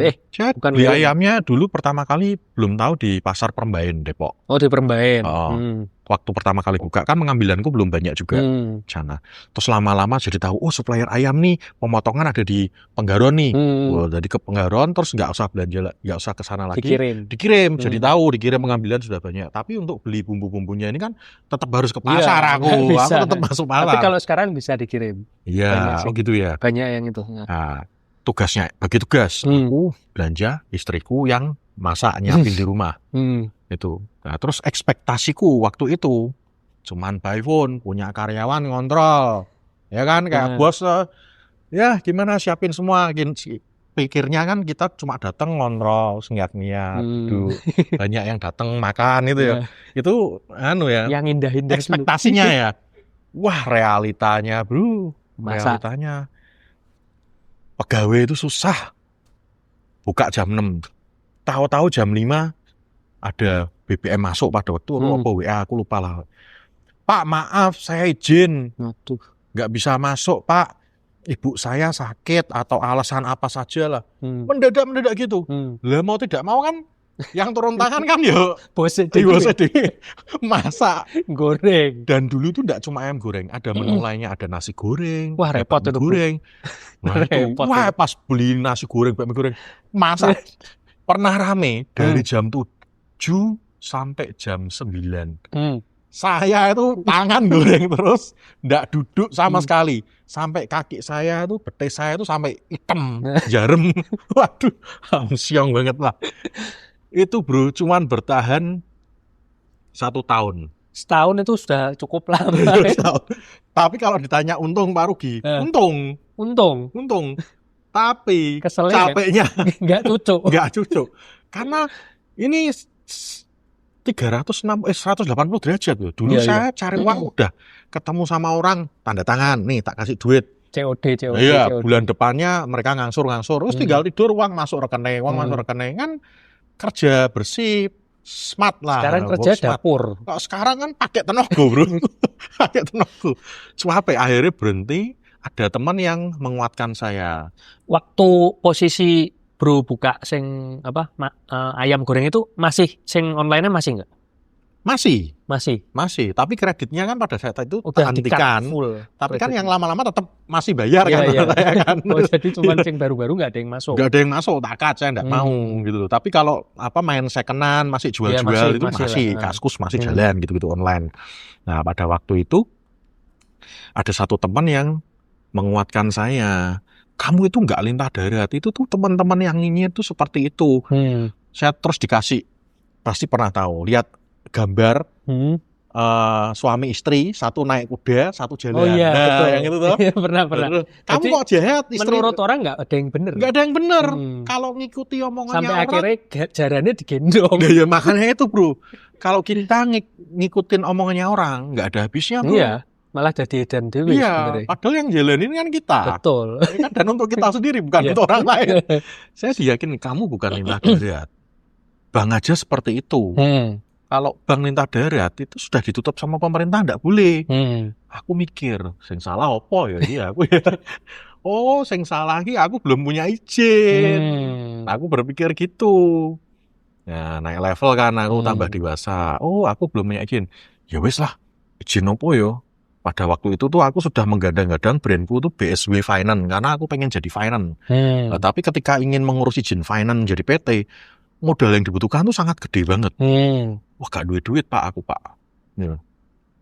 Ayamnya dulu pertama kali belum tahu di pasar Perembain, Depok. Oh, di Perembain. waktu pertama kali buka kan pengambilanku belum banyak juga sana. Terus lama-lama jadi tahu, oh supplier ayam nih pemotongan ada di Penggaron nih. Wah, jadi ke Penggaron terus nggak usah belanja, nggak usah ke sana lagi. Dikirim. Jadi tahu dikirim pengambilan sudah banyak. Tapi untuk beli bumbu-bumbunya ini kan tetap harus ke pasar aku tetap masuk pasar. Tapi kalau sekarang bisa dikirim. Iya, gitu ya. Banyak yang itu. Nah, tugasnya bagi tugas aku belanja, istriku yang masak nyiapin di rumah. Itu. Nah, terus ekspektasiku waktu itu cuman by phone, punya karyawan ngontrol. Ya kan kayak bos ya gimana siapin semua. Pikirnya kan kita cuma datang ngontrol, niat-niat. Banyak yang datang makan itu ya. Itu ya. Yang indah-indah ekspektasinya ya. Wah, realitanya, Bro. Realitanya pegawai itu susah. Buka jam 6. Tahu-tahu jam 5 ada BBM masuk pada waktu apa WA aku lupa lah. Pak maaf saya izin nggak bisa masuk Pak, ibu saya sakit atau alasan apa saja lah. Mendadak gitu. Lah mau tidak mau kan yang turun tangan kan ya bos masak goreng. Dan dulu tuh nggak cuma ayam goreng, ada menu lainnya, ada nasi goreng. Wah repot itu goreng. Nah, repot, wah pas beli nasi goreng, bakmi goreng masak pernah rame dari jam 7 sampai jam 9. Saya itu tangan goreng terus, nggak duduk sama sekali. Sampai kaki saya itu, betis saya itu sampai hitam, jarum. Waduh, siang banget lah. Itu Bro, cuman bertahan 1 tahun. Setahun itu sudah cukup lama. Tapi kalau ditanya untung Pak Rugi, untung. Tapi keselnya capeknya nggak cucuk. Karena ini 180 derajat loh. Dulu saya cari uang udah ketemu sama orang, tanda tangan, nih tak kasih duit. COD. Iya, bulan depannya mereka ngangsur. Terus tinggal tidur, uang masuk rekening, kan kerja bersih, smart lah. Sekarang kerja dapur. Kok sekarang kan pakai tenaga, Bro. Pakai tenaga. Sampai akhirnya berhenti. Ada teman yang menguatkan saya. Waktu posisi Bro buka sing ayam goreng itu masih sing online-nya masih enggak? Masih. Tapi kreditnya kan pada saat itu udah dihentikan. Tapi kan yang lama-lama tetap masih bayar kan. Kan? Jadi cuma sing baru-baru enggak ada yang masuk. Enggak ada yang masuk, takat saya enggak mau gitu. Tapi kalau main secondan masih jual-jual itu masih Kaskus masih jalan gitu online. Nah, pada waktu itu ada satu teman yang menguatkan saya. Kamu itu nggak lintah darat, itu tuh teman-teman yang nyinyir tuh seperti itu. Saya terus dikasih, pasti pernah tahu, lihat gambar suami istri, satu naik kuda, satu jalan. Oh iya, betul. Yang itu tuh. Pernah. Kamu jadi, kok jahat istri? Menurut orang nggak ada yang benar. Nggak ada yang benar. Kalau ngikuti omongannya sampai orang. Sampai akhirnya jarannya digendong. Ya makanya itu Bro. Kalau kita ngikutin omongannya orang, nggak ada habisnya Bro. Iya. Malah jadi edan dewi sebenarnya. Padahal yang jalanin kan kita. Betul. Dan untuk kita sendiri, bukan untuk orang lain. Saya diyakin kamu bukan lintah darat. Bank aja seperti itu. Kalau bank lintah darat itu sudah ditutup sama pemerintah, enggak boleh. Aku mikir, sing salah opo ya dia aku ya. Oh, sing salah iki aku belum punya izin. Aku berpikir gitu. Ya, naik level kan aku tambah dewasa. Oh, aku belum punya izin. Ya wis lah, izin opo ya? Pada waktu itu tuh aku sudah menggadang-gadang brandku tuh BSW Finance karena aku pengen jadi finance. Nah, tapi ketika ingin mengurus izin finance jadi PT, modal yang dibutuhkan tuh sangat gede banget. Wah, gak duit Pak aku Pak. Ya.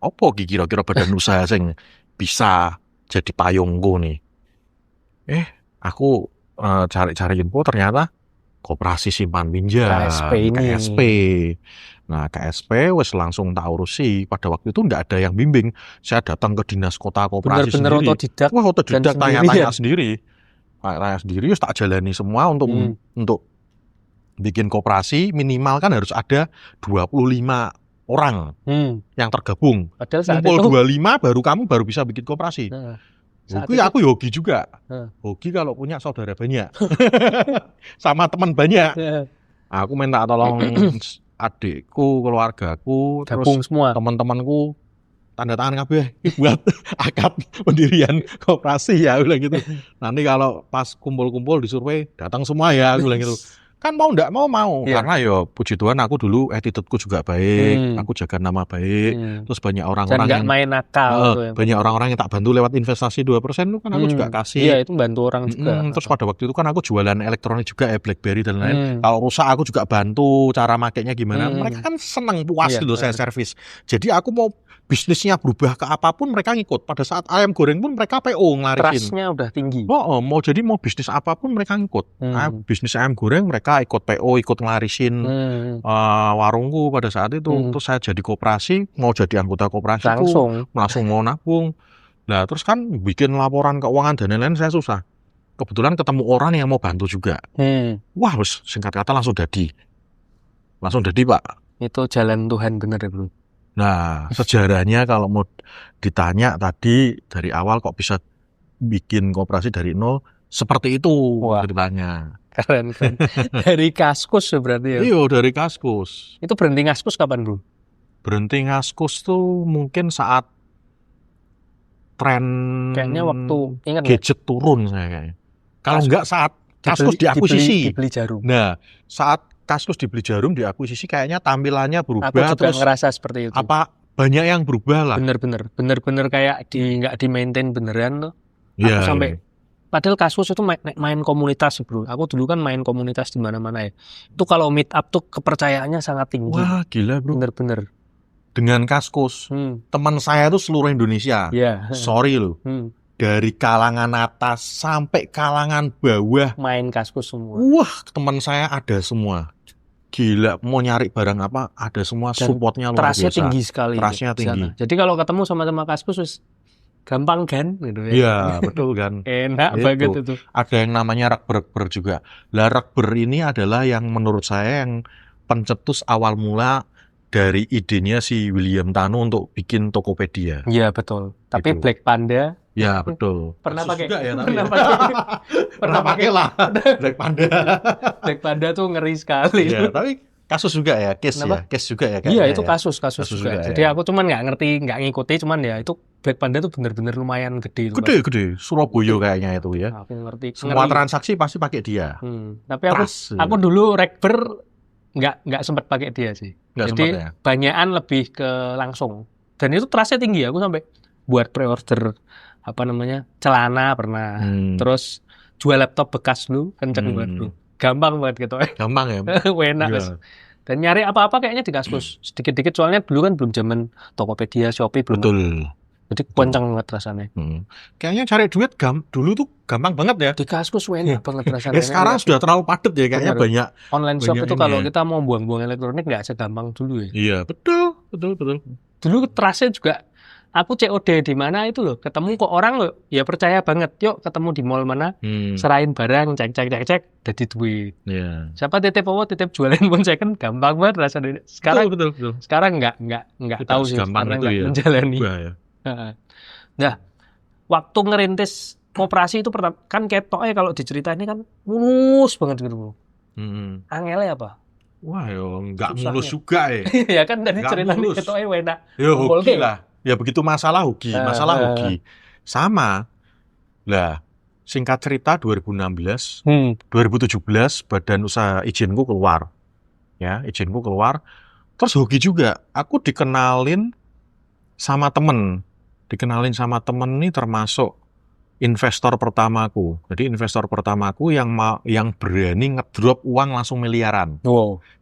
Apa kira-kira badan usaha sing bisa jadi payungku nih? Aku cari-cari info ternyata Koperasi Simpan Pinjam, KSP. Nah, KSP wes langsung tak urusi. Pada waktu itu enggak ada yang bimbing. Saya datang ke dinas kota koperasi bener-bener sendiri. Otodidak. Wah, otodidak tanya-tanya sendiri. Tanya sendiri, tak jalani semua untuk bikin koperasi minimal kan harus ada 25 orang yang tergabung. Kumpul 25 baru bisa bikin koperasi. Aku hoki juga. Hoki kalau punya saudara banyak. Sama teman banyak. Aku minta tolong adikku, keluargaku, gabung terus semua teman-temanku tanda tangan kabeh buat akad pendirian koperasi ya, aku bilang gitu. Nanti kalau pas kumpul-kumpul di survei datang semua ya, aku bilang gitu. kan mau ndak mau Iya. karena ya puji Tuhan aku dulu attitude-ku juga baik, aku jaga nama baik, terus banyak Dan orang-orang nggak yang main nakal tuh yang banyak penting. orang-orang yang tak bantu lewat investasi 2% itu kan aku juga Iya, kasih. itu bantu orang juga. Terus pada waktu itu kan aku jualan elektronik juga ya, BlackBerry dan lain. Hmm. Kalau rusak aku juga bantu cara makainya gimana. Hmm. Mereka kan seneng puas Iya, gitu saya servis. Jadi aku mau bisnisnya berubah ke apapun mereka ngikut. Pada saat ayam goreng pun mereka PO ngelarisin. Trust-nya udah tinggi. Mau bisnis apapun mereka ngikut. Bisnis ayam goreng mereka ikut PO, ikut ngelarisin warungku pada saat itu. Terus saya jadi koperasi, mau jadi anggota koperasi langsung mau nabung. Nah terus kan bikin laporan keuangan dan lain-lain saya susah. Kebetulan ketemu orang yang mau bantu juga. Wah, singkat kata langsung jadi Pak. Itu jalan Tuhan bener ya bro. Nah, sejarahnya kalau mau ditanya tadi dari awal kok bisa bikin koperasi dari nol, seperti itu ceritanya. Keren. Dari Kaskus berarti ya? Iya, dari Kaskus. Itu berhenti Kaskus kapan bro? Berhenti Kaskus tuh mungkin saat tren kayaknya waktu gadget turun saya kayaknya. Kalau enggak saat Kaskus diakuisisi. Dibeli Jarum. Nah, saat Kaskus dibeli Jarum diakuisisi kayaknya tampilannya berubah. Aku juga terus ngerasa seperti itu. Banyak yang berubah lah. Bener kayak nggak di maintain beneran tuh. Aku sampai padahal Kaskus itu main komunitas bro. Aku dulu kan main komunitas di mana-mana ya. Itu kalau meet up tuh kepercayaannya sangat tinggi. Wah gila bro. Bener. Dengan Kaskus, teman saya tuh seluruh Indonesia. Sorry loh. Dari kalangan atas sampai kalangan bawah main Kaskus semua. Wah, teman saya ada semua. Gila, mau nyari barang apa ada semua. Dan supportnya luar biasa. Tinggi sekali. Trustnya tinggi. Jadi kalau ketemu sama Kaskus gampang kan gitu ya. Iya, betul kan. Enak banget itu. Ada yang namanya Rakber juga. Lah Rakber ini adalah yang menurut saya yang pencetus awal mula dari idenya si William Tanu untuk bikin Tokopedia. Iya, betul. Tapi Black Panda ya betul. Pernah pakai juga ya, pernah pakai lah Black Panda. Black Panda tuh ngeri sekali. Ya, tapi kasus juga ya, case juga ya. Iya, itu kasus juga. Jadi aku cuman nggak ngikuti, cuman ya itu Black Panda tuh bener-bener lumayan gede. Gede. Surabaya kayaknya itu ya. Aku ngerti. Semua transaksi pasti pakai dia. Tapi aku dulu Rekber nggak sempat pakai dia sih. Jadi banyakan lebih ke langsung. Dan itu trustnya tinggi. Aku sampai buat pre-order celana pernah. Terus jual laptop bekas dulu kenceng banget bro. Gampang banget gitu. Gampang ya. Enak. Dan nyari apa-apa kayaknya di Kaskus. Sedikit-dikit soalnya dulu kan belum zaman Tokopedia, Shopee belum. Betul. Jadi kenceng banget rasanya. Kayaknya cari duit dulu tuh gampang banget ya. Di Kaskus enak banget rasanya. Sekarang sudah terlalu padat ya kayaknya. Banyak online shop itu kalau kita mau buang-buang elektronik nggak segampang dulu ya. Iya, betul. Dulu trustnya juga aku COD di mana itu loh, ketemu kok orang loh, ya percaya banget. Yuk ketemu di mall mana, serahin barang, cek, jadi duit. Siapa titip jualin pun second, gampang banget rasanya. Sekarang betul. Sekarang nggak tahu sih, karena nggak menjalani. Nah, waktu ngerintis koperasi itu pertama kan ketoknya kalau diceritain ini kan mulus banget gitu. Angelnya apa? Wah, nggak mulus juga ya. Ya kan dari cerita ketoknya enak. Hoki lah. Ya begitu masalah hoki. Sama. Lah, singkat cerita 2016, 2017 badan usaha izinku keluar. Ya, izinku keluar. Terus hoki juga. Aku dikenalin sama temen ini termasuk investor pertamaku. Jadi investor pertamaku yang berani ngedrop uang langsung miliaran.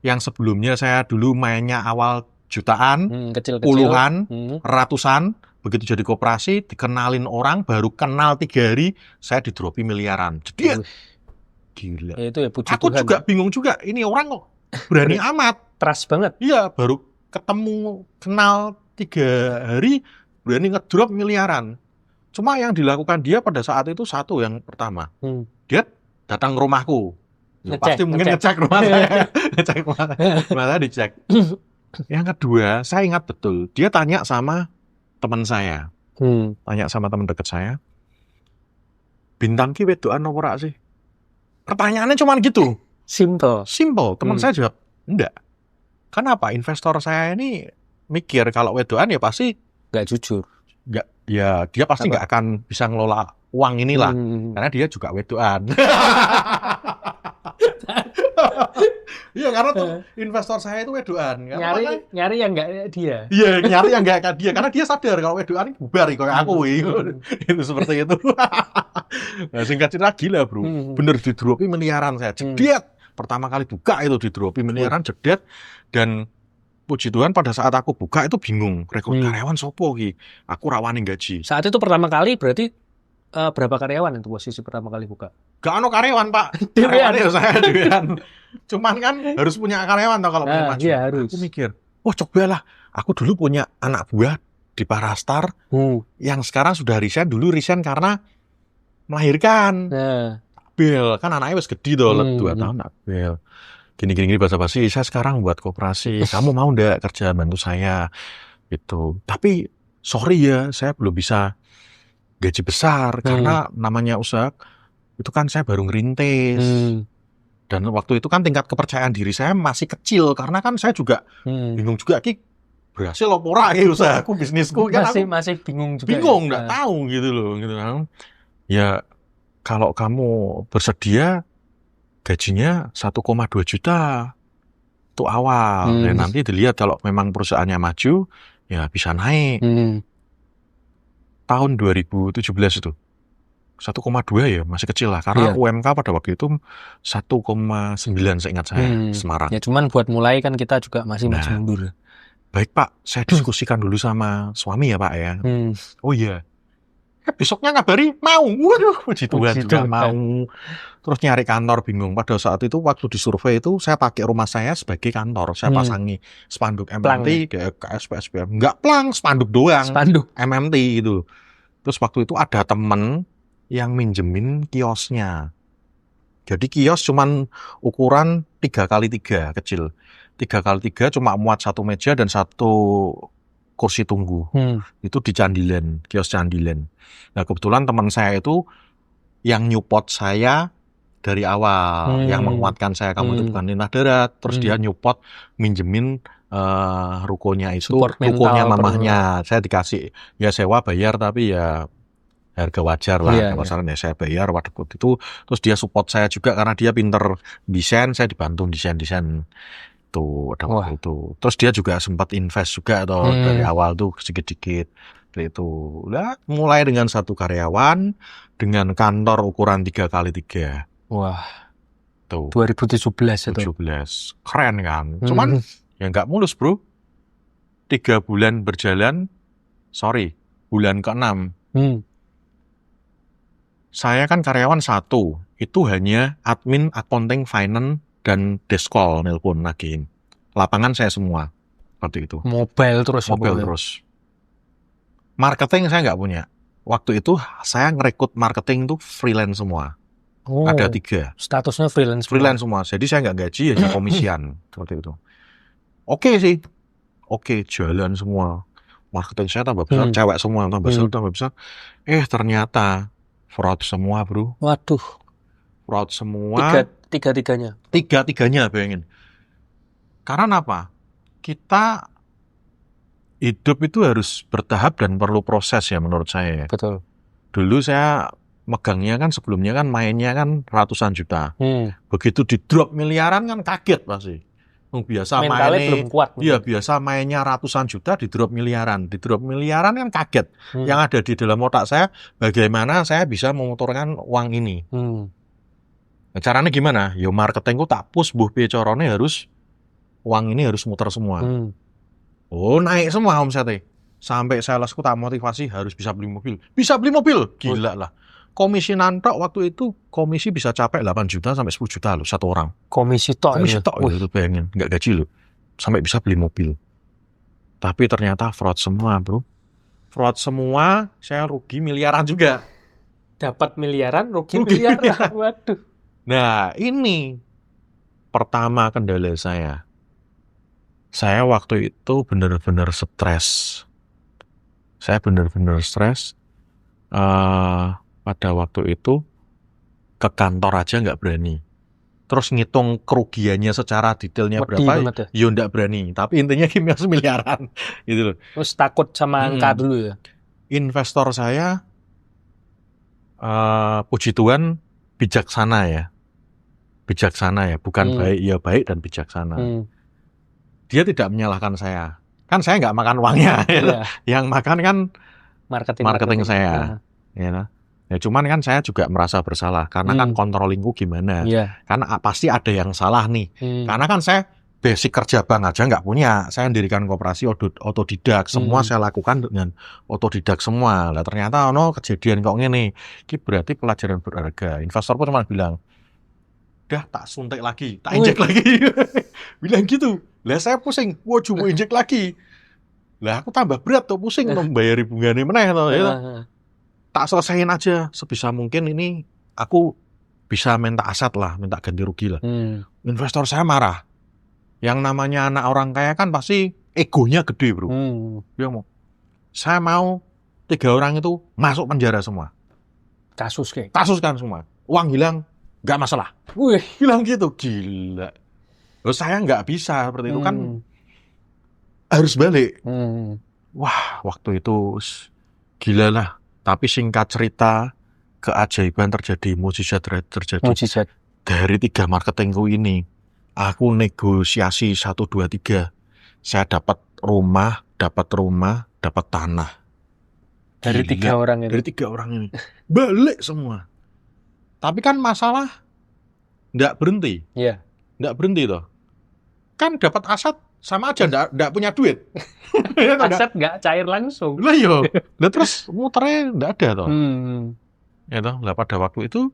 Yang sebelumnya saya dulu mainnya awal jutaan, puluhan, ratusan, begitu jadi koperasi, dikenalin orang, baru kenal 3 hari, saya didropi miliaran. Jadi gila. Itu ya puji aku Tuhan. juga bingung juga, ini orang kok berani amat. Trust banget. Iya, baru ketemu, kenal 3 hari, berani ngedrop miliaran. Cuma yang dilakukan dia pada saat itu satu yang pertama, dia datang ke rumahku. Pasti mungkin ngecek rumah saya. Ngecek rumah saya dicek. Yang kedua, saya ingat betul, dia tanya sama teman saya. Tanya sama teman dekat saya. Bintang ki wedokan apa ora sih? Pertanyaannya cuma gitu. Simple. Teman saya jawab, enggak. Kenapa? Investor saya ini mikir kalau wedokan ya pasti nggak jujur. Enggak, ya dia pasti nggak akan bisa ngelola uang inilah. Karena dia juga wedokan. Iya, karena tuh investor saya itu wedoan. Nyari yang nggak dia. Iya, nyari yang nggak kayak dia, karena dia sadar kalau wedoan bubar kayak aku. Itu seperti itu. Nah, singkat cerita gila bro, bener didropi miliaran saya, jedet. Pertama kali buka itu didropi miliaran, jedet. Dan puji Tuhan pada saat aku buka itu bingung, rekrut karyawan sopo ki, aku rawani gaji. Saat itu pertama kali berarti berapa karyawan itu posisi pertama kali buka? Gak ada karyawan pak, karyawan ya saya dewean. Cuman kan harus punya karyawan tau kalau punya maju. Iya, harus. Aku mikir, oh cobalah, aku dulu punya anak buah di Parastar yang sekarang sudah resign, dulu resign karena melahirkan. Bel, kan anaknya wis gede tuh, 2 tahun nak bel. Gini basa-basi, saya sekarang buat koperasi, kamu mau ndak kerja bantu saya? Gitu. Tapi sorry ya, saya belum bisa gaji besar karena namanya usaha itu kan saya baru ngerintis. Dan waktu itu kan tingkat kepercayaan diri saya masih kecil karena kan saya juga bingung juga ki berhasil apa ora ki usahaku, bisnisku kan masih bingung juga. Bingung, enggak tahu gitu loh, gitu kan. Ya kalau kamu bersedia gajinya 1,2 juta itu awal. Dan nanti dilihat kalau memang perusahaannya maju ya bisa naik. Tahun 2017 itu 1,2 ya masih kecil lah karena UMK pada waktu itu 1,9 seingat saya Semarang. Ya cuman buat mulai kan kita juga masih mundur. Baik Pak, saya diskusikan dulu sama suami ya Pak ya. Oh iya. Besoknya ngabari mau. Waduh, puji Tuhan juga mau. Terus nyari kantor bingung. Pada saat itu waktu disurvei itu saya pakai rumah saya sebagai kantor. Saya pasangi spanduk MMT kayak KSP SPM. Enggak plang, spanduk doang. MMT gitu. Terus waktu itu ada temen yang minjemin kiosnya. Jadi kios cuman ukuran 3x3 kecil. 3x3 cuma muat 1 meja dan 1 kursi tunggu. Itu di Candilen, kios Candilen. Nah kebetulan teman saya itu yang nyupport saya dari awal, yang menguatkan saya, kamu itu bukan lintah darat. Terus dia nyupport minjemin rukonya itu, rukonya mamahnya. Saya dikasih ya sewa bayar tapi ya harga wajar lah. Masalahnya saya bayar waktu itu. Terus dia support saya juga karena dia pinter desain, saya dibantu desain tuh ada waktu itu. Terus dia juga sempat invest juga tuh dari awal tuh sedikit-sedikit itu. Nah, mulai dengan 1 karyawan dengan kantor ukuran 3x3. Wah. Tuh. 2017 itu. 17. Keren kan? Cuman ya nggak mulus, Bro. 3 bulan berjalan, bulan ke-6. Saya kan karyawan 1, itu hanya admin, accounting, finance dan deskol nelpon nagihin. Lapangan saya semua seperti itu. Mobile terus. Marketing saya nggak punya. Waktu itu saya ngerekrut marketing tuh freelance semua. Ada 3. Statusnya freelance semua. Jadi saya nggak gaji, hanya komisian seperti itu. Oke sih. Oke, jalan semua. Marketing saya tambah besar, cewek semua tambah besar. Ternyata fraud semua, Bro. Waduh. Fraud semua. Tiga-tiganya bayangin. Karena apa? Kita hidup itu harus bertahap dan perlu proses ya menurut saya. Betul. Dulu saya megangnya kan sebelumnya kan mainnya kan ratusan juta. Begitu di drop miliaran kan kaget pasti. Biasa mentalnya belum kuat. Iya, biasa mainnya ratusan juta di drop miliaran. Di drop miliaran kan kaget. Yang ada di dalam otak saya, bagaimana saya bisa memotorkan uang ini. Nah, caranya gimana? Ya marketingku tak push, carane harus uang ini harus muter semua. Naik semua omsetnya. Sampai salesku tak motivasi harus bisa beli mobil. Bisa beli mobil, gila lah. Komisi nantok waktu itu komisi bisa capai 8 juta sampai 10 juta loh 1 orang. Komisi tok itu bayangin, nggak gaji loh. Sampai bisa beli mobil. Tapi ternyata fraud semua, Bro. Fraud semua, saya rugi miliaran juga. Dapat miliaran, rugi miliaran. Waduh. Nah, ini pertama kendala saya. Saya waktu itu benar-benar stres. Saya benar-benar stres. Pada waktu itu ke kantor aja nggak berani. Terus ngitung kerugiannya secara detailnya berapa, ya nggak berani. Tapi intinya kimia miliaran, gitu loh. Terus takut sama angka dulu ya. Investor saya, puji Tuhan bijaksana ya. bijaksana ya, bukan baik, ya baik dan bijaksana. Dia tidak menyalahkan saya. Kan saya nggak makan uangnya, Iya. yang makan kan marketing Nah. saya. Ya cuman kan saya juga merasa bersalah karena kan controllingku gimana. Iya. Karena pasti ada yang salah nih. Karena kan saya basic kerja bank aja nggak punya. Saya mendirikan koperasi otodidak. Semua saya lakukan dengan otodidak semua. Lah ternyata kejadian kok ngene. Ini berarti pelajaran berharga. Investor pun cuma bilang, "Dah tak suntik lagi, tak injek lagi." Bilang gitu. Lah saya pusing. Wah, cuma injek lagi. Lah aku tambah berat tuh, pusing untuk bayari bunganya meneh toh ya. Tak selesain aja sebisa mungkin, ini aku bisa minta aset lah, minta ganti rugi lah. Investor saya marah. Yang namanya anak orang kaya kan pasti egonya gede, bro. Dia saya mau 3 orang itu masuk penjara semua. Kasus kan semua. Uang hilang, nggak masalah. Bilang gitu, gila. Loh, saya nggak bisa seperti itu kan, harus balik. Wah, waktu itu gila lah. Tapi singkat cerita, keajaiban terjadi, mukjizat terjadi. Dari 3 marketingku ini, aku negosiasi 1, 2, 3. Saya dapat rumah, dapat tanah. Dari 3 orang itu? Dari 3 orang ini. Balik semua. Tapi kan masalah nggak berhenti. Iya. Nggak berhenti toh. Kan dapat aset sama aja nggak punya duit. Aset nggak cair langsung. Lah yo. Lah terus muternya nggak ada toh. Ya toh. Lah pada waktu itu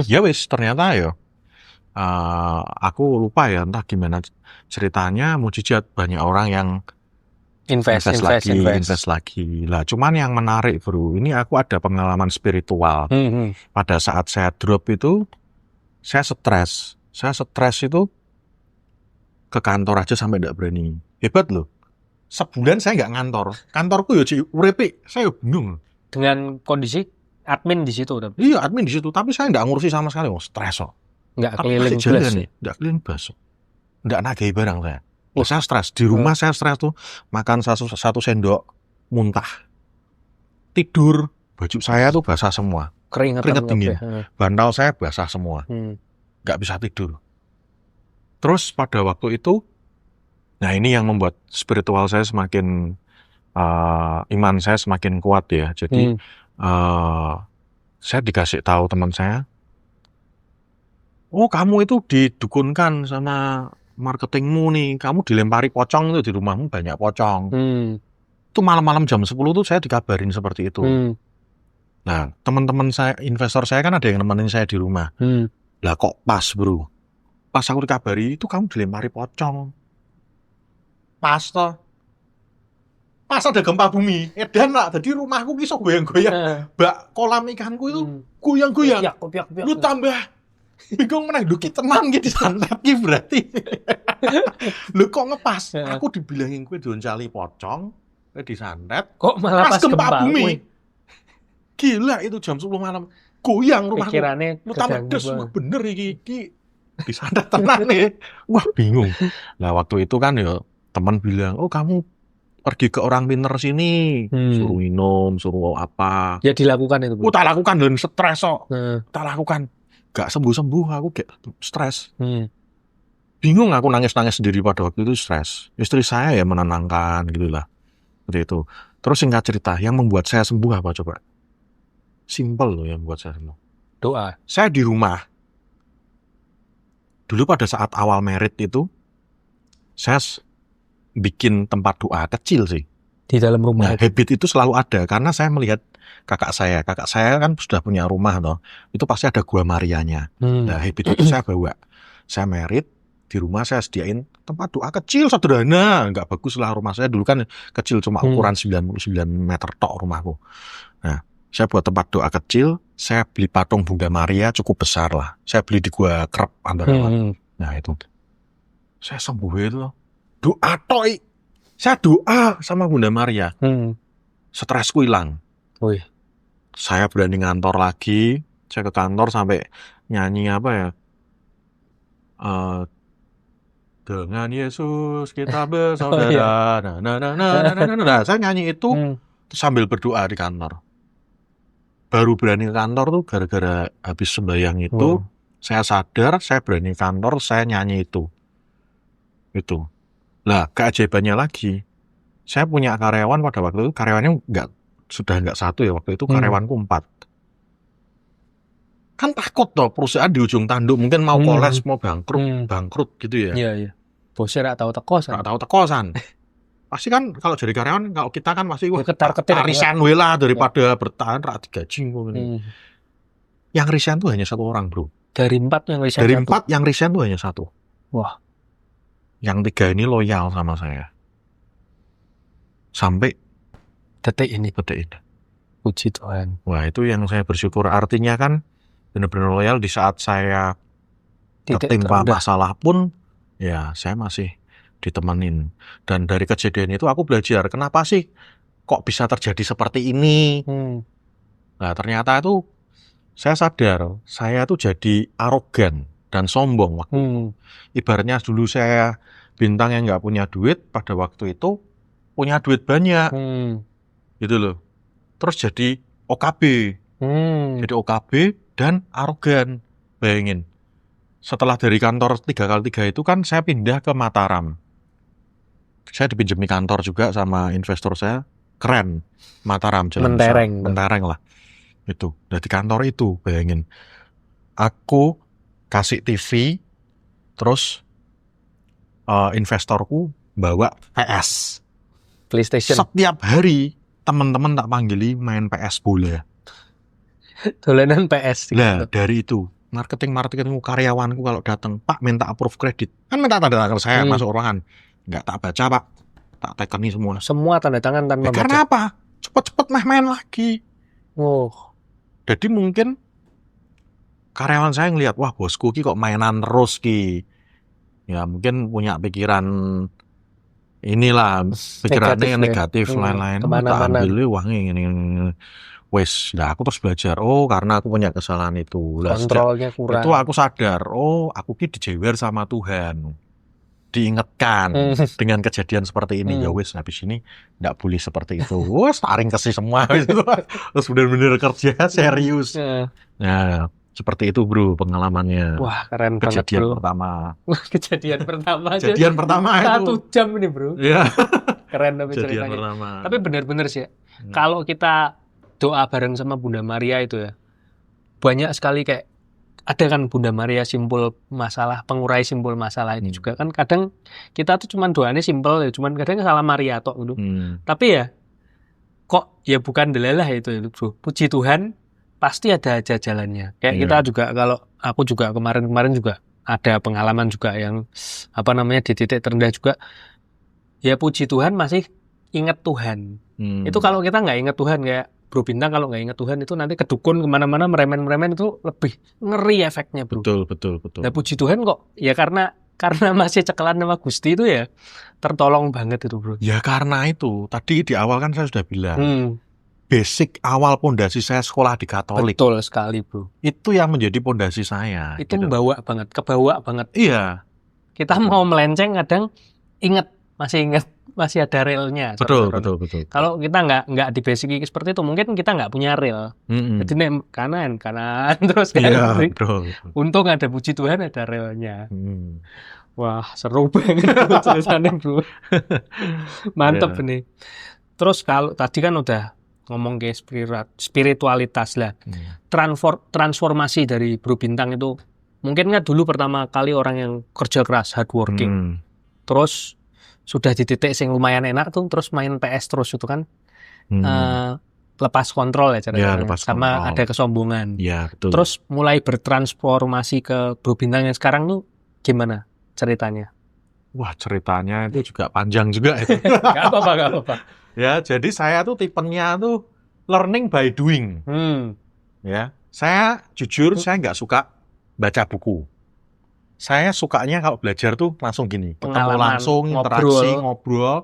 ya wis ternyata ya aku lupa ya entah gimana ceritanya, mukjizat banyak orang yang invest lagi. Lah cuman yang menarik, bro, ini aku ada pengalaman spiritual. Pada saat saya drop itu saya stres. Saya stres itu ke kantor aja sampai nggak berani. Hebat loh. Sebulan saya nggak ngantor. Kantorku ya urepe, saya bingung. Dengan kondisi admin di situ tapi. Iya, admin di situ, tapi saya nggak ngurusi sama sekali. Stres kok. Nggak keliling bus. Nggak keliling bus. Nggak nagih barang saya. Saya stres. Di rumah saya stres tuh. Makan 1 sendok, muntah. Tidur, baju saya tuh basah semua. Keringat dingin. Bantal saya basah semua. Nggak bisa tidur. Terus pada waktu itu, nah ini yang membuat spiritual saya semakin, iman saya semakin kuat ya. Jadi saya dikasih tahu teman saya, "Oh, kamu itu didukunkan sama marketingmu nih. Kamu dilempari pocong itu di rumahmu, banyak pocong." Itu malam-malam jam 10 tuh saya dikabarin seperti itu. Nah, teman-teman saya, investor saya kan ada yang nemenin saya di rumah. Lah kok pas, bro. Pas aku dikabari, itu kamu dilempari pocong. Pas toh. Pas ada gempa bumi, edan lah. Jadi rumahku kisah goyang-goyang. Bak kolam ikanku itu goyang-goyang. Lu tambah bingung menang. Lu tenang gitu santet gitu berarti. Lu kok ngepas? Aku dibilangin gue doncali pocong, disantet. Kok malah pas gempa bumi? Gila, itu jam 10 malam. Goyang rumahku. Pikirannya lu tambah des, bener iki disantet tenang nih. Wah, bingung. Nah, waktu itu kan ya teman bilang, "Oh, kamu pergi ke orang pinter sini, suruh minum, suruh apa." Ya dilakukan itu. Tak lakukan dan stres kok. Tak lakukan. Gak sembuh-sembuh, aku kayak stres. Bingung, aku nangis-nangis sendiri pada waktu itu, stres. Istri saya ya menenangkan gitulah. Seperti itu. Terus singkat cerita, yang membuat saya sembuh apa coba? Simple loh yang membuat saya sembuh. Doa. Saya di rumah. Dulu pada saat awal merit itu, saya bikin tempat doa kecil sih. Di dalam rumah. Nah, habit itu selalu ada karena saya melihat kakak saya kan sudah punya rumah toh. Itu pasti ada gua Marianya. Nah, habit itu saya bawa. Saya merit di rumah, saya sediain tempat doa kecil sederhana, nggak bagus lah rumah saya dulu kan kecil, cuma ukuran 99 meter tok rumahku. Nah, saya buat tempat doa kecil, saya beli patung Bunda Maria cukup besar lah. Saya beli di Gua Krep Ambarawa. Nah, itu. Saya sembuh itu. Doa toy. Saya doa sama Bunda Maria. Stresku hilang. Saya berani ngantor lagi. Saya ke kantor sampai nyanyi apa ya? Dengan Yesus kita bersaudara. Nah, saya nyanyi itu sambil berdoa di kantor. Baru berani ke kantor tuh gara-gara habis sembahyang itu, Saya sadar, saya berani kantor, saya nyanyi itu. Itu. Lah, keajaibannya lagi, saya punya karyawan pada waktu itu, karyawannya sudah nggak satu ya, waktu itu karyawanku 4. Kan takut toh, perusahaan di ujung tanduk, mungkin mau kolaps, mau bangkrut gitu ya. Iya, iya. Bosnya nggak tahu tekosan. Nggak tahu tekosan. Pasti kan kalau jadi karyawan, kalau kita kan pasti ketar-ketir resign lah daripada bertahan rak digaji. Yang resign tuh hanya 1 orang, bro. Dari 4 yang resign. Dari 4 yang resign tuh hanya 1. Wah. Yang 3 ini loyal sama saya. Sampai detik ini. Puji Tuhan. Wah, itu yang saya bersyukur. Artinya kan benar-benar loyal di saat saya tertimpa masalah pun, ya saya masih ditemenin. Dan dari kejadian itu aku belajar, kenapa sih kok bisa terjadi seperti ini. Nah, ternyata itu saya sadar, saya tuh jadi arogan dan sombong waktu itu. Ibaratnya dulu saya bintang yang nggak punya duit, pada waktu itu punya duit banyak. Gitu loh. Terus jadi OKB. Jadi OKB dan arogan. Bayangin. Setelah dari kantor 3x3 itu kan saya pindah ke Mataram. Saya dipinjemi kantor juga sama investor saya. Keren. Mataram. Mentereng lah. Itu. Nah, di kantor itu, bayangin. Aku kasih TV, terus investorku bawa PS. PlayStation. Setiap hari teman-teman tak panggili main PS bola. Dolanan PS. Nah, dari itu marketingku, karyawanku kalau datang, Pak minta approve kredit, kan minta tanda tangan saya masuk ruangan, nggak tak baca Pak, tak tekeni semua tanda tangan tanpa baca. Karena apa? Cepet-cepet main lagi. Jadi mungkin karyawan saya ngelihat, wah bosku ki kok mainan terus ki, ya mungkin punya pikiran inilah, pikirannya yang negatif lain-lain. Tak ambil uangnya ini. Wes, nah aku terus belajar. Oh, karena aku punya kesalahan itu. Kontrolnya kurang. Itu aku sadar. Oh, aku ki dijewer sama Tuhan. Diingatkan dengan kejadian seperti ini. Ya wes, habis ini nggak boleh seperti itu. Wes, taring kasih semua. Terus benar-benar kerja serius. Nah, seperti itu bro pengalamannya. Wah, keren kejadian banget bro. Kejadian pertama itu. 1 jam ini bro. Iya. Keren tapi kejadian ceritanya. Pertama. Tapi benar-benar sih. Kalau kita doa bareng sama Bunda Maria itu ya, banyak sekali kayak ada kan Bunda Maria simpul masalah, pengurai simpul masalah itu juga kan kadang kita tuh cuman doanya simpel ya, cuman kadang salah Maria tok gitu. Tapi ya kok ya bukan delalah itu bro. Puji Tuhan pasti ada aja jalannya. Kayak kita juga, kalau aku juga kemarin juga ada pengalaman juga yang di titik terendah juga. Ya puji Tuhan masih ingat Tuhan. Itu kalau kita nggak ingat Tuhan, kayak Bro Bintang kalau nggak ingat Tuhan itu nanti kedukun kemana-mana meremen-meremen, itu lebih ngeri efeknya bro. Betul. Nah puji Tuhan kok ya karena masih cekelan sama Gusti itu ya tertolong banget itu bro. Ya karena itu tadi di awal kan saya sudah bilang basic awal pondasi saya sekolah di Katolik. Betul sekali bro. Itu yang menjadi pondasi saya. Itu gitu. Kebawa banget. Iya. Kita mau melenceng kadang masih ada relnya. Betul. Kalau kita nggak di basic seperti itu, mungkin kita nggak punya rel. Jadi kanan terus kan. Iya, betul. Untung ada puji Tuhan ada relnya. Wah seru banget ceritanya bro. Mantep nih. Terus kalau tadi kan udah ngomong ke spiritualitas lah. Transformasi dari Bro Bintang itu mungkin nggak dulu pertama kali orang yang kerja keras, hard working. Terus sudah di titik yang lumayan enak tuh, terus main PS terus itu kan lepas kontrol ya caranya, sama kontrol. Ada kesombongan. Ya, betul. Terus mulai bertransformasi ke Bro Bintang yang sekarang tuh gimana ceritanya? Wah ceritanya itu juga panjang juga itu. Gak apa-apa. Ya jadi saya tuh tipenya tuh learning by doing. Ya saya jujur saya nggak suka baca buku. Saya sukanya kalau belajar tuh langsung gini, ketemu langsung, interaksi, ngobrol,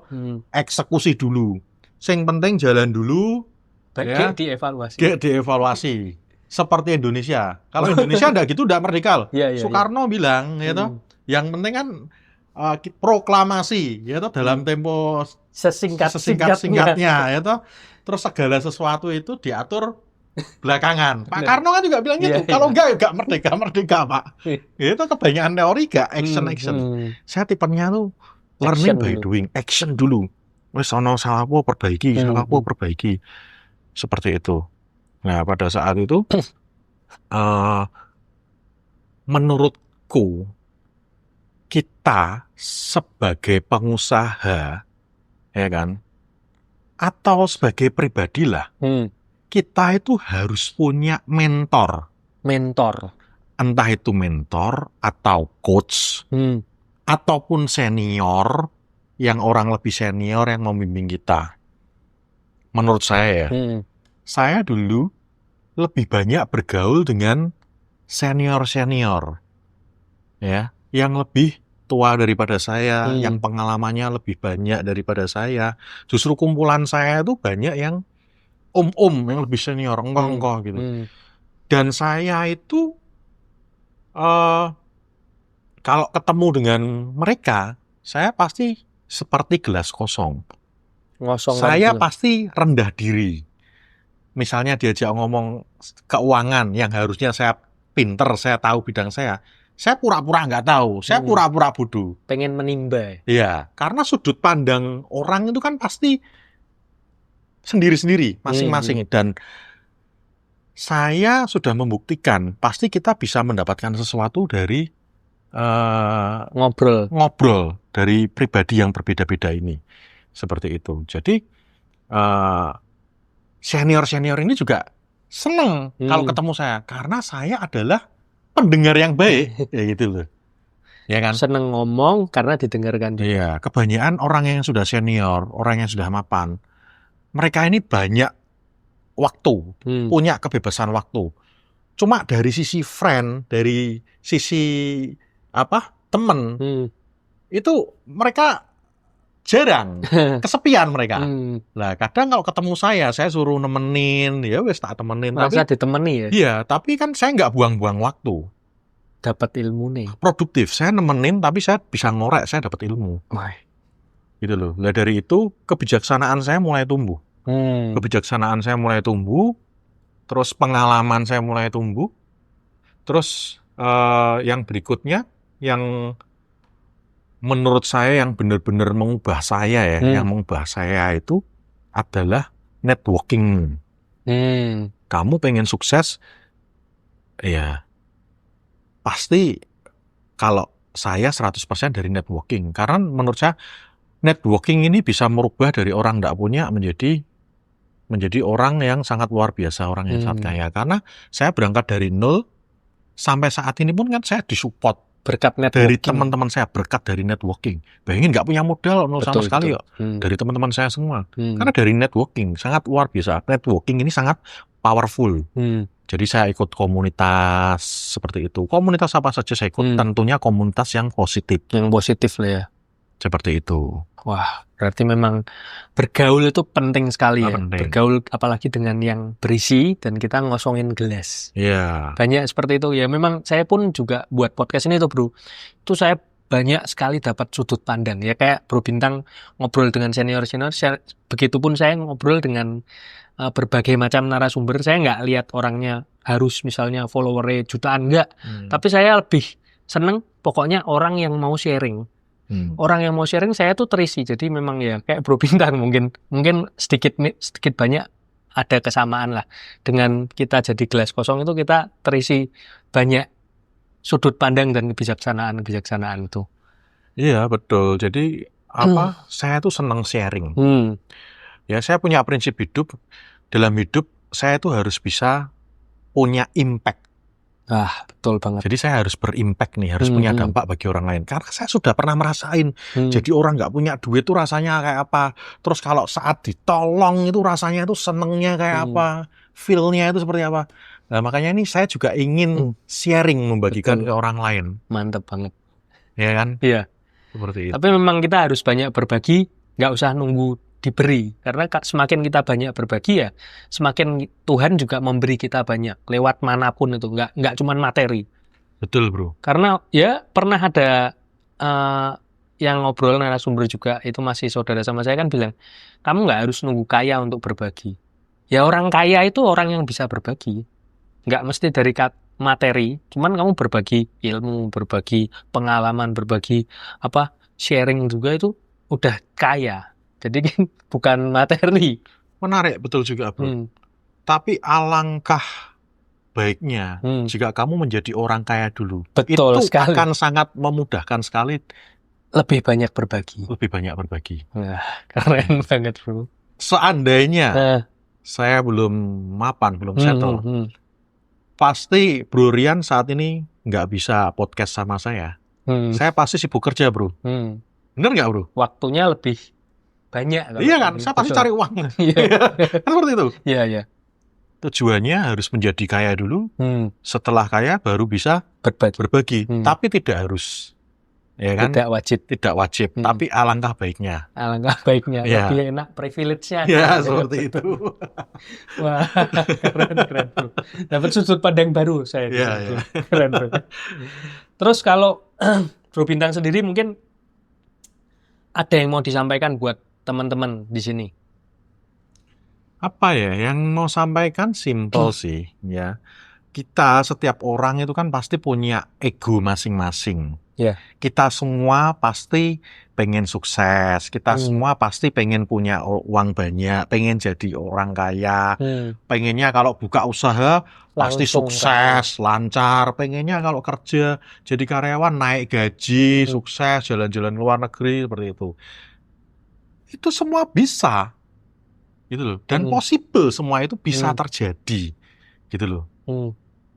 eksekusi dulu. Yang penting jalan dulu, ya, dievaluasi. Seperti Indonesia. Kalau Indonesia enggak gitu, enggak merdeka. Soekarno bilang, yang penting kan proklamasi, dalam tempo sesingkat-singkatnya, Terus segala sesuatu itu diatur belakangan. Pak Bener. Karno kan juga bilang gitu. Iya, Kalau iya. enggak merdeka, Pak. Itu kebanyakan teori, enggak action. Saya tipenya tuh learning Action by dulu. doing, action dulu. Wes ono salah apa perbaiki, seperti itu. Nah, pada saat itu eh, menurutku kita sebagai pengusaha, ya kan, atau sebagai pribadi lah, kita itu harus punya mentor. Mentor. Entah itu mentor atau coach, ataupun senior, yang orang lebih senior yang membimbing kita. Menurut saya ya, saya dulu lebih banyak bergaul dengan senior-senior, ya, yang lebih tua daripada saya, yang pengalamannya lebih banyak daripada saya. Justru kumpulan saya itu banyak yang yang lebih senior, engkau gitu. Dan saya itu kalau ketemu dengan mereka, saya pasti seperti gelas kosong. Saya pasti rendah diri. Misalnya diajak ngomong keuangan yang harusnya saya pinter, saya tahu bidang saya pura-pura nggak tahu, saya pura-pura bodoh. Pengen menimba. Ya, karena sudut pandang orang itu kan pasti sendiri-sendiri, masing-masing. Dan saya sudah membuktikan, pasti kita bisa mendapatkan sesuatu dari ngobrol dari pribadi yang berbeda-beda ini. Seperti itu. Jadi senior-senior ini juga senang kalau ketemu saya, karena saya adalah pendengar yang baik. Ya gitu loh. Ya kan? Seneng ngomong karena didengarkan juga. Iya, kebanyakan orang yang sudah senior, orang yang sudah mapan, mereka ini banyak waktu, punya kebebasan waktu. Cuma dari sisi friend, dari sisi temen, itu mereka jarang, kesepian mereka. Nah, kadang kalau ketemu saya suruh nemenin, ya wes tak temenin. Merasa ditemani ya? Iya, tapi kan saya nggak buang-buang waktu. Dapat ilmu nih. Produktif, saya nemenin tapi saya bisa ngorek, saya dapat ilmu. Gitu loh. Nah, dari itu kebijaksanaan saya mulai tumbuh. Terus pengalaman saya mulai tumbuh. Terus yang berikutnya, yang menurut saya yang benar-benar mengubah saya yang mengubah saya itu adalah networking. Kamu pengen sukses, ya pasti kalau saya 100% dari networking. Karena menurut saya networking ini bisa merubah dari orang tidak punya menjadi orang yang sangat luar biasa, orang yang sangat kaya. Karena saya berangkat dari nol, sampai saat ini pun kan saya disupport berkat networking. Dari teman-teman saya, berkat dari networking. Bayangin nggak punya modal nol sama sekali kok. Dari teman-teman saya semua. Karena dari networking, sangat luar biasa. Networking ini sangat powerful. Jadi saya ikut komunitas seperti itu. Komunitas apa saja saya ikut, tentunya komunitas yang positif. Yang positif lah ya. Seperti itu. Wah, berarti memang bergaul itu penting sekali ya. Penting. Bergaul apalagi dengan yang berisi dan kita ngosongin gelas. Iya. Banyak seperti itu ya. Memang saya pun juga buat podcast ini tuh bro. Itu saya banyak sekali dapat sudut pandang ya. Kayak Bro Bintang ngobrol dengan senior-senior. Begitupun saya ngobrol dengan berbagai macam narasumber. Saya nggak lihat orangnya harus misalnya followernya jutaan, enggak. Tapi saya lebih seneng pokoknya orang yang mau sharing. Orang yang mau sharing saya tuh terisi. Jadi memang ya kayak Bro Bintang mungkin sedikit banyak ada kesamaan lah. Dengan kita jadi gelas kosong itu kita terisi banyak sudut pandang dan kebijaksanaan itu. Iya betul. Jadi saya tuh senang sharing. Ya saya punya prinsip hidup. Dalam hidup saya tuh harus bisa punya impact. Betul banget. Jadi saya harus berimpact nih, harus punya dampak bagi orang lain. Karena saya sudah pernah merasain, jadi orang nggak punya duit itu rasanya kayak apa. Terus kalau saat ditolong itu rasanya itu senengnya kayak apa, feel-nya itu seperti apa. Nah makanya ini saya juga ingin sharing, membagikan ke orang lain. Mantap banget. Ya kan? Iya. Seperti itu. Tapi memang kita harus banyak berbagi, nggak usah nunggu diberi. Karena semakin kita banyak berbagi ya, semakin Tuhan juga memberi kita banyak lewat manapun itu, nggak cuma materi. Betul bro. Karena ya pernah ada yang ngobrol narasumber juga itu masih saudara sama saya kan bilang, kamu nggak harus nunggu kaya untuk berbagi. Ya orang kaya itu orang yang bisa berbagi. Nggak mesti dari materi, cuman kamu berbagi ilmu, berbagi pengalaman, berbagi sharing juga itu udah kaya. Jadi kan bukan materi. Menarik, betul juga, Bro. Hmm. Tapi alangkah baiknya jika kamu menjadi orang kaya dulu. Betul itu sekali. Akan sangat memudahkan sekali. Lebih banyak berbagi. Nah, Keren banget, Bro. Seandainya saya belum mapan, belum settle, pasti Bro Rian saat ini nggak bisa podcast sama saya. Saya pasti sibuk kerja, Bro. Bener nggak, Bro? Waktunya lebih banyak. Iya kan? Saya pasti cari uang. Kan seperti itu. Iya. Tujuannya harus menjadi kaya dulu. Setelah kaya baru bisa berbagi. Tapi tidak harus. Ya kan? Tidak wajib. Tapi alangkah baiknya. Lebih enak privilege-nya. Ya, seperti itu. Wah, keren. Dapat sudut pandang baru saya. Iya. Keren. Terus kalau Bro Bintang sendiri mungkin ada yang mau disampaikan buat teman-teman di sini? Apa ya? Yang mau sampaikan simple sih, ya. Kita setiap orang itu kan pasti punya ego masing-masing. Kita semua pasti pengen sukses, kita semua pasti pengen punya uang banyak, pengen jadi orang kaya, pengennya kalau buka usaha pasti sukses, lancar, pengennya kalau kerja jadi karyawan naik gaji, sukses, jalan-jalan luar negeri, seperti itu. Itu semua bisa, gitu loh, dan possible, semua itu bisa terjadi, gitu loh.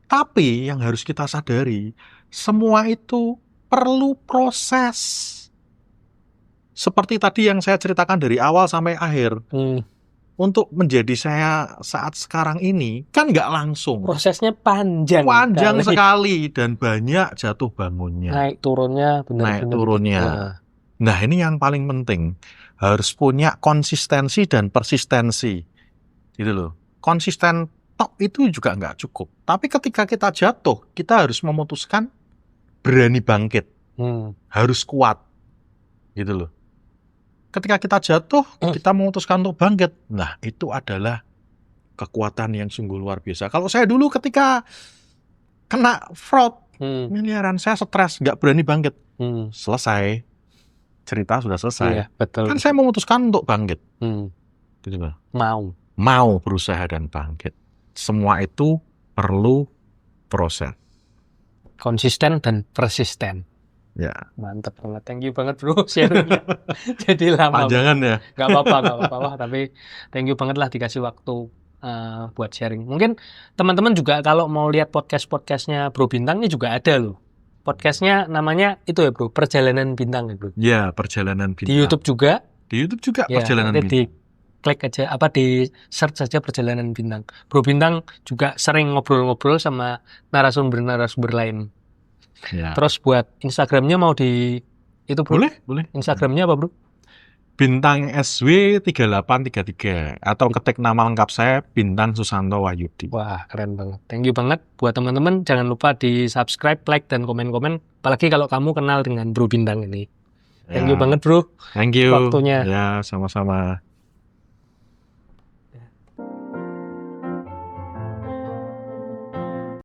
Tapi yang harus kita sadari, semua itu perlu proses. Seperti tadi yang saya ceritakan dari awal sampai akhir. Untuk menjadi saya saat sekarang ini, kan nggak langsung. Prosesnya panjang sekali. Dan banyak jatuh bangunnya. Naik turunnya. Nah, ini yang paling penting. Harus punya konsistensi dan persistensi. Gitu loh. Konsisten tok itu juga nggak cukup. Tapi ketika kita jatuh, kita harus memutuskan berani bangkit. Harus kuat. Gitu loh. Ketika kita jatuh, kita memutuskan untuk bangkit. Nah, itu adalah kekuatan yang sungguh luar biasa. Kalau saya dulu ketika kena fraud, miliaran, saya stres, nggak berani bangkit. Selesai. Cerita sudah selesai. Iya, betul. Kan saya memutuskan untuk bangkit. Gitu loh. Mau berusaha dan bangkit. Semua itu perlu proses. Konsisten dan persisten. Ya. Mantap banget. Thank you banget, Bro, sharingnya. Jadi lama. Panjangan ya. Gak apa-apa. Tapi thank you banget lah dikasih waktu buat sharing. Mungkin teman-teman juga kalau mau lihat podcast-podcastnya Bro Bintang ini juga ada loh. Podcastnya namanya itu ya, Bro, Perjalanan Bintang ya, Bro. Ya, Perjalanan Bintang. Di YouTube juga. Ya, Perjalanan Bintang. Klik aja, di search saja Perjalanan Bintang. Bro Bintang juga sering ngobrol-ngobrol sama narasumber-narasumber lain. Ya. Terus buat Instagramnya mau itu, Bro? Boleh. Instagramnya apa, Bro? Bintang SW3833 atau ketik nama lengkap saya Bintang Susanto Wahyudi. Wah, keren banget. Thank you banget buat teman-teman. Jangan lupa di subscribe, like, dan komen-komen. Apalagi kalau kamu kenal dengan Bro Bintang ini. Thank you banget, Bro. Thank you. Waktunya. Ya, sama-sama.